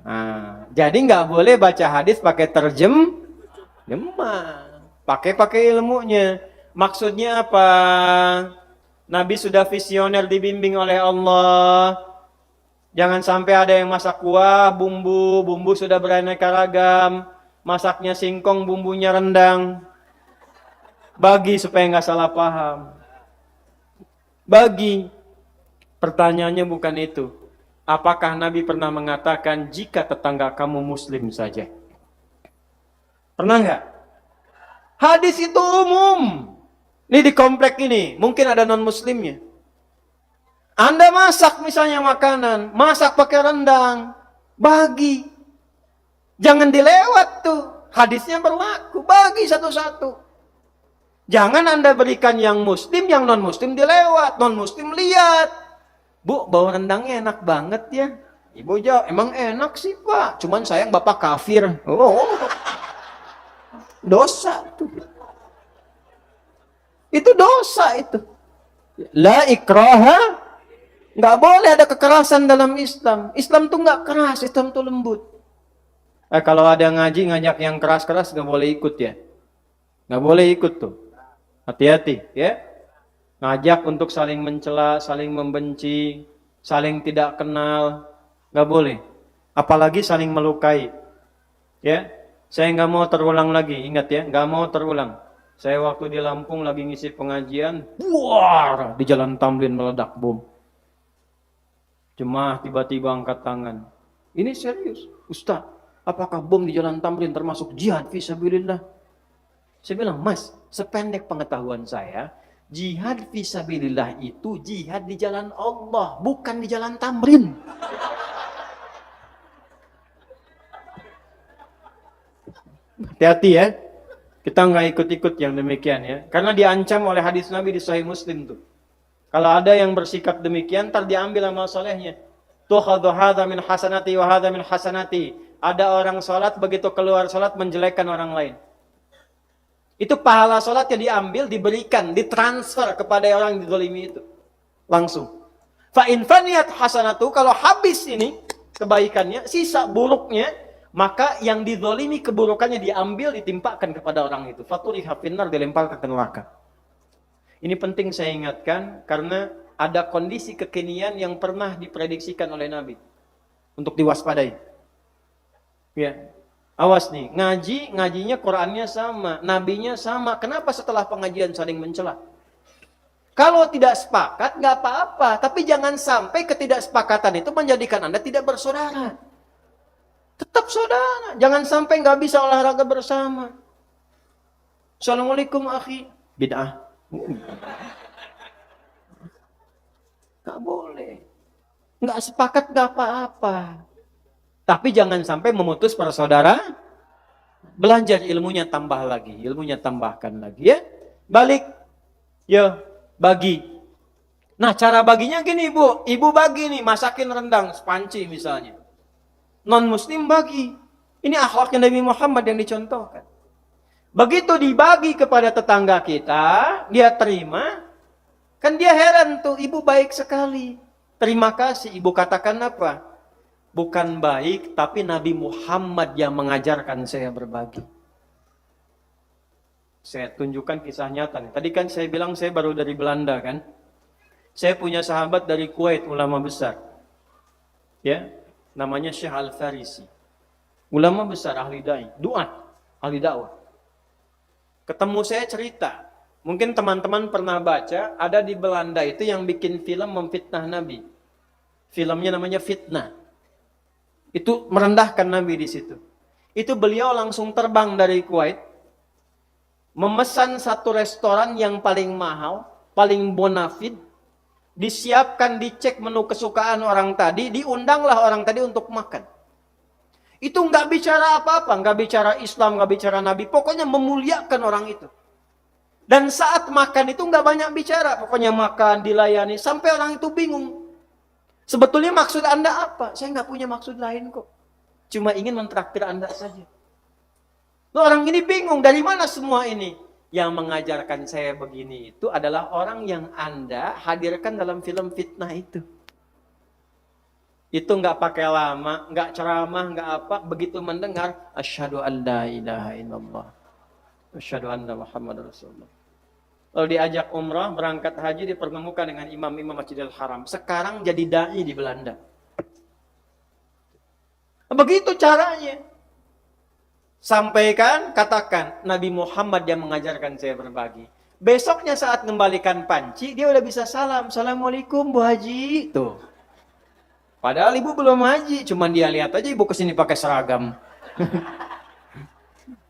Nah, jadi nggak boleh baca hadis pakai terjemah, pakai ilmunya. Maksudnya apa? Nabi sudah visioner dibimbing oleh Allah. Jangan sampai ada yang masak kuah, bumbu sudah beraneka ragam, masaknya singkong, bumbunya rendang. Bagi supaya nggak salah paham. Bagi. Pertanyaannya bukan itu. Apakah Nabi pernah mengatakan jika tetangga kamu muslim saja? Pernah nggak? Hadis itu umum. Ini di komplek ini, mungkin ada non-muslimnya. Anda masak misalnya makanan, masak pakai rendang, bagi. Jangan dilewat tuh. Hadisnya berlaku, bagi satu-satu. Jangan Anda berikan yang muslim, yang non-muslim dilewat. Non-muslim lihat. Bu, bau rendangnya enak banget ya. Ibu jawab, emang enak sih Pak. Cuman sayang Bapak kafir. Dosa tuh. Itu dosa itu. La ikraha. Nggak boleh ada kekerasan dalam Islam. Islam tuh nggak keras, Islam tuh lembut. Kalau ada ngaji ngajak yang keras-keras nggak boleh ikut ya. Nggak boleh ikut tuh. Hati-hati ya. Ngajak untuk saling mencela, saling membenci, saling tidak kenal, nggak boleh. Apalagi saling melukai. Ya, saya nggak mau terulang lagi. Ingat ya, nggak mau terulang. Saya waktu di Lampung lagi ngisi pengajian, buar di Jalan Tamrin meledak bom. Jemaah tiba-tiba angkat tangan. Ini serius, Ustaz. Apakah bom di Jalan Tamrin termasuk jihad fisabilillah? Saya bilang, Mas, sependek pengetahuan saya, jihad fisabilillah itu jihad di jalan Allah, bukan di Jalan Tamrin. Hati-hati ya. Kita nggak ikut-ikut yang demikian ya. Karena diancam oleh hadis Nabi di Sahih Muslim tuh. Kalau ada yang bersikap demikian, ntar diambil amal solehnya. Tukhadhu hadha min hasanati wa hadha min hasanati. Ada orang sholat, begitu keluar sholat menjelekkan orang lain. Itu pahala sholatnya diambil, diberikan, ditransfer kepada orang yang dizalimi itu. Langsung. Fa in faniyat hasanatu, kalau habis ini kebaikannya, sisa buruknya, Maka yang dizolimi keburukannya diambil, ditimpakan kepada orang itu. Faturiha finnar, dilemparkan ke neraka. Ini penting saya ingatkan karena ada kondisi kekinian yang pernah diprediksikan oleh Nabi untuk diwaspadai. Ya. Awas nih, ngajinya Qur'annya sama, nabinya sama. Kenapa setelah pengajian saling mencela? Kalau tidak sepakat nggak apa-apa, tapi jangan sampai ketidaksepakatan itu menjadikan Anda tidak bersaudara. Tetap saudara, jangan sampai nggak bisa olahraga bersama. Assalamualaikum akhi, bid'ah. Nggak boleh. Nggak sepakat nggak apa-apa. Tapi jangan sampai memutus persaudaraan. Belajar ilmunya tambah lagi, ilmunya tambahkan lagi ya. Balik, yo bagi. Nah cara baginya gini ibu, ibu bagi nih masakin rendang sepanci misalnya. Non muslim bagi. Ini akhlaknya Nabi Muhammad yang dicontohkan. Begitu dibagi kepada tetangga kita, dia terima. Kan dia heran tuh, ibu baik sekali. Terima kasih, ibu katakan apa? Bukan baik, tapi Nabi Muhammad yang mengajarkan saya berbagi. Saya tunjukkan kisah nyata nih. Tadi kan saya bilang saya baru dari Belanda kan. Saya punya sahabat dari Kuwait, ulama besar. Ya, namanya Syekh Al-Farisi. Ulama besar, ahli dai, duat, ahli dakwah. Ketemu saya cerita. Mungkin teman-teman pernah baca, ada di Belanda itu yang bikin film memfitnah Nabi. Filmnya namanya Fitnah. Itu merendahkan Nabi di situ. Itu beliau langsung terbang dari Kuwait, memesan satu restoran yang paling mahal, paling bonafid, disiapkan, dicek menu kesukaan orang tadi, diundanglah orang tadi untuk makan. Itu nggak bicara apa-apa, nggak bicara Islam, nggak bicara Nabi, pokoknya memuliakan orang itu. Dan saat makan itu nggak banyak bicara, pokoknya makan, dilayani, sampai orang itu bingung. Sebetulnya maksud Anda apa? Saya nggak punya maksud lain kok. Cuma ingin mentraktir Anda saja. Loh, orang ini bingung, dari mana semua ini? Yang mengajarkan saya begini itu adalah orang yang Anda hadirkan dalam film Fitnah itu. Itu nggak pakai lama, nggak ceramah, nggak apa. Begitu mendengar, asyhadu an la ilaha illallah, asyhadu anna Muhammad Rasulullah. Lalu diajak umrah, berangkat haji, dipertemukan dengan imam-imam Masjidil Haram. Sekarang jadi dai di Belanda. Begitu caranya. Sampaikan, katakan, Nabi Muhammad yang mengajarkan saya berbagi. Besoknya saat mengembalikan panci, dia udah bisa salam. Assalamualaikum Bu Haji. Tuh. Padahal ibu belum haji, cuman dia lihat aja ibu kesini pakai seragam.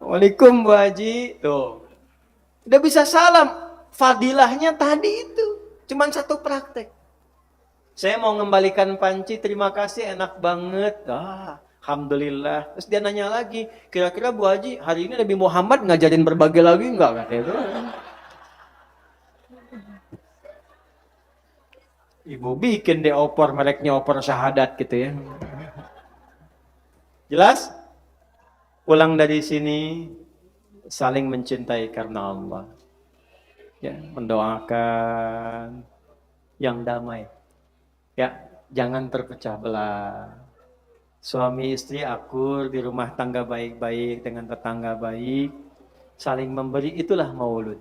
Waalaikum Bu Haji. Tuh. Udah bisa salam. Fadilahnya tadi itu. Cuman satu praktek. Saya mau mengembalikan panci, terima kasih, enak banget. Alhamdulillah. Terus dia nanya lagi, kira-kira Bu Haji, hari ini Nabi Muhammad ngajarin berbagi lagi enggak? Katanya. Ibu bikin deh opor, mereknya opor syahadat gitu ya. Jelas? Pulang dari sini, saling mencintai karena Allah. Ya, mendoakan yang damai. Ya, jangan terpecah belah. Suami istri akur di rumah tangga baik-baik dengan tetangga baik, saling memberi, itulah maulud.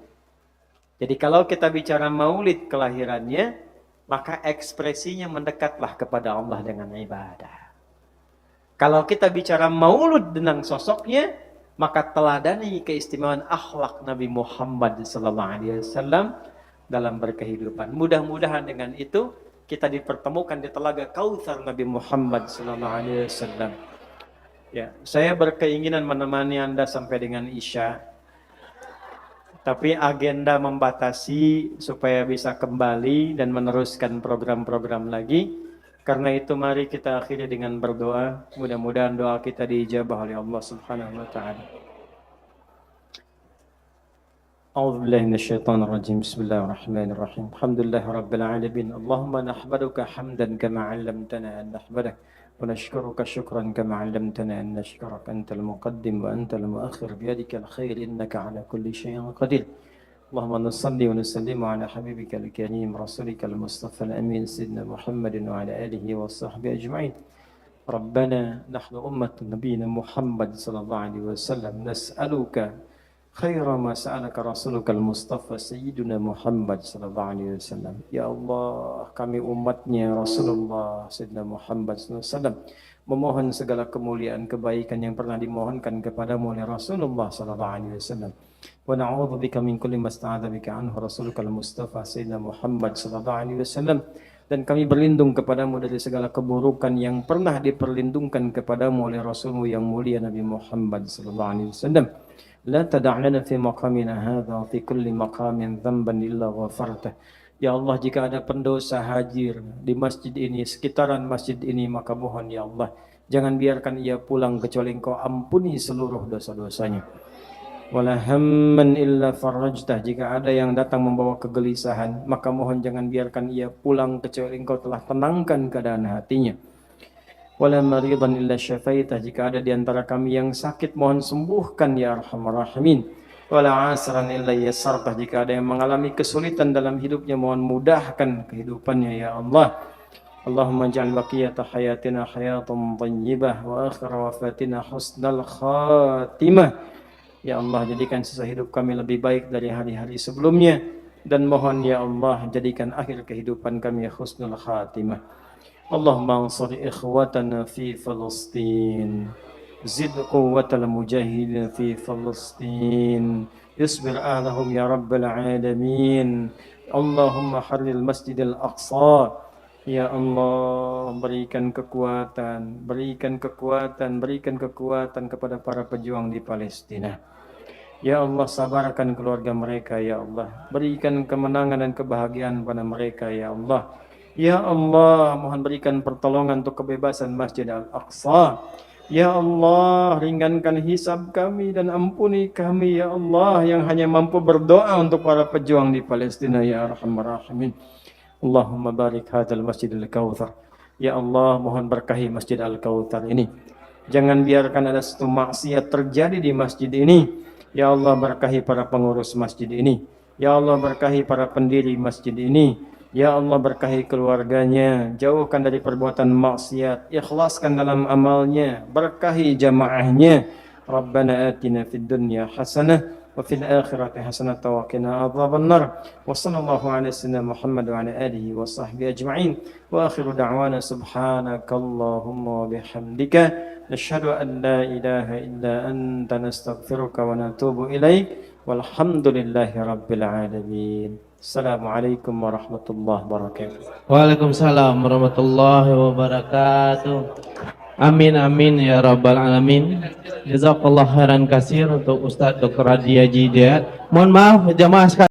Jadi kalau kita bicara maulid kelahirannya, maka ekspresinya mendekatlah kepada Allah dengan ibadah. Kalau kita bicara maulud dengan sosoknya, maka teladani keistimewaan akhlak Nabi Muhammad SAW dalam berkehidupan. Mudah-mudahan dengan itu kita dipertemukan di telaga Kautsar Nabi Muhammad SAW. Ya, saya berkeinginan menemani Anda sampai dengan Isya. Tapi agenda membatasi supaya bisa kembali dan meneruskan program-program lagi. Karena itu mari kita akhiri dengan berdoa. Mudah-mudahan doa kita diijabah oleh Allah Subhanahu wa taala. A'udzu billahi minasyaitonir rajim. Bismillahirrahmanirrahim. Alhamdulillahirabbil alamin. Allahumma nahmaduka hamdan kama 'allamtana an nahmadak wa nashkuruka syukran kama 'allamtana an nashkuraka antal muqaddim wa antal muakhir biyadikal khair innaka 'ala kulli syai'in qadir. اللهم نصلي ونسلم على حبيبك الكريم رسولك المصطفى الأمين سيدنا محمد وعلى آله وصحبه أجمعين ربنا نحن أمة نبينا محمد صلى الله عليه وسلم نسألك خير ما سألك رسولك المصطفى سيدنا Muhammad sallallahu alaihi wasallam. Ya Allah, kami umatnya Rasulullah Sayyidina Muhammad sallallahu alaihi wasallam memohon segala kemuliaan kebaikan yang pernah dimohonkan kepadamu oleh Rasulullah sallallahu alaihi wasallam. Wa na'udzubika min kulli ma sta'adza bika anhu rasulukal mustafa Sayyidina Muhammad sallallahu alaihi wasallam. Dan kami berlindung kepadamu dari segala keburukan yang pernah diperlindungkan kepadamu oleh Rasulmu yang mulia Nabi Muhammad sallallahu alaihi wasallam. La tada' lana fi maqamina hadha fi kulli maqamin dhanban illa ghafartah. Ya Allah, jika ada pendosa hadir di masjid ini, sekitaran masjid ini, maka mohon ya Allah, jangan biarkan ia pulang kecuali Engkau ampuni seluruh dosa-dosanya. Wala hamman illa farajtah, jika ada yang datang membawa kegelisahan, maka mohon jangan biarkan ia pulang kecuali Engkau telah tenangkan keadaan hatinya. Wala maridan illa syafaitah, jika ada di antara kami yang sakit, mohon sembuhkan ya arhamar rahimin. Wala asran illa yassartah, jika ada yang mengalami kesulitan dalam hidupnya, mohon mudahkan kehidupannya ya Allah. Allahumma ja'al baqiyata hayatina hayatan thayyibah wa akhir wafatina husnal khatimah. Ya Allah, jadikan sisa hidup kami lebih baik dari hari-hari sebelumnya, dan mohon ya Allah, jadikan akhir kehidupan kami husnul khatimah. Allahumma ansur ikhwatana fi Palestin, zid quwwatal mujahidin fi Palestin, isbir ahlahum ya rabbal alamin. Allahumma harril masjidil aqsa. Ya Allah, berikan kekuatan kepada para pejuang di Palestina. Ya Allah, sabarkan keluarga mereka ya Allah. Berikan kemenangan dan kebahagiaan pada mereka ya Allah. Ya Allah, mohon berikan pertolongan untuk kebebasan Masjid Al-Aqsa. Ya Allah, ringankan hisab kami dan ampuni kami ya Allah, yang hanya mampu berdoa untuk para pejuang di Palestina ya Arhamar Rahimin. Allahumma barik hadzal Masjidil Kautsar. Ya Allah, mohon berkahi Masjid Al-Kautsar ini. Jangan biarkan ada satu maksiat terjadi di masjid ini. Ya Allah, berkahi para pengurus masjid ini. Ya Allah, berkahi para pendiri masjid ini. Ya Allah, berkahi keluarganya, jauhkan dari perbuatan maksiat, ikhlaskan dalam amalnya, berkahi jamaahnya. Rabbana atina fid dunya hasanah wa fil akhirati hasanah wa qina adzaban nar. Wa sallallahu ala sayyidina Muhammad wa ala alihi wa sahbihi ajma'in. Wa akhiru da'wana subhanakallahumma wa bihamdika nashhadu an la ilaha illa anta nastaghfiruka wa natubu ilaik. Walhamdulillahi rabbil alamin. Assalamualaikum warahmatullahi wabarakatuh. Waalaikumsalam warahmatullahi wabarakatuh. Amin amin ya rabbal alamin. Jazakallah khairan katsir untuk Ustaz Dr. Hadi Haji Hidayat. Mohon maaf jamaah sekalian.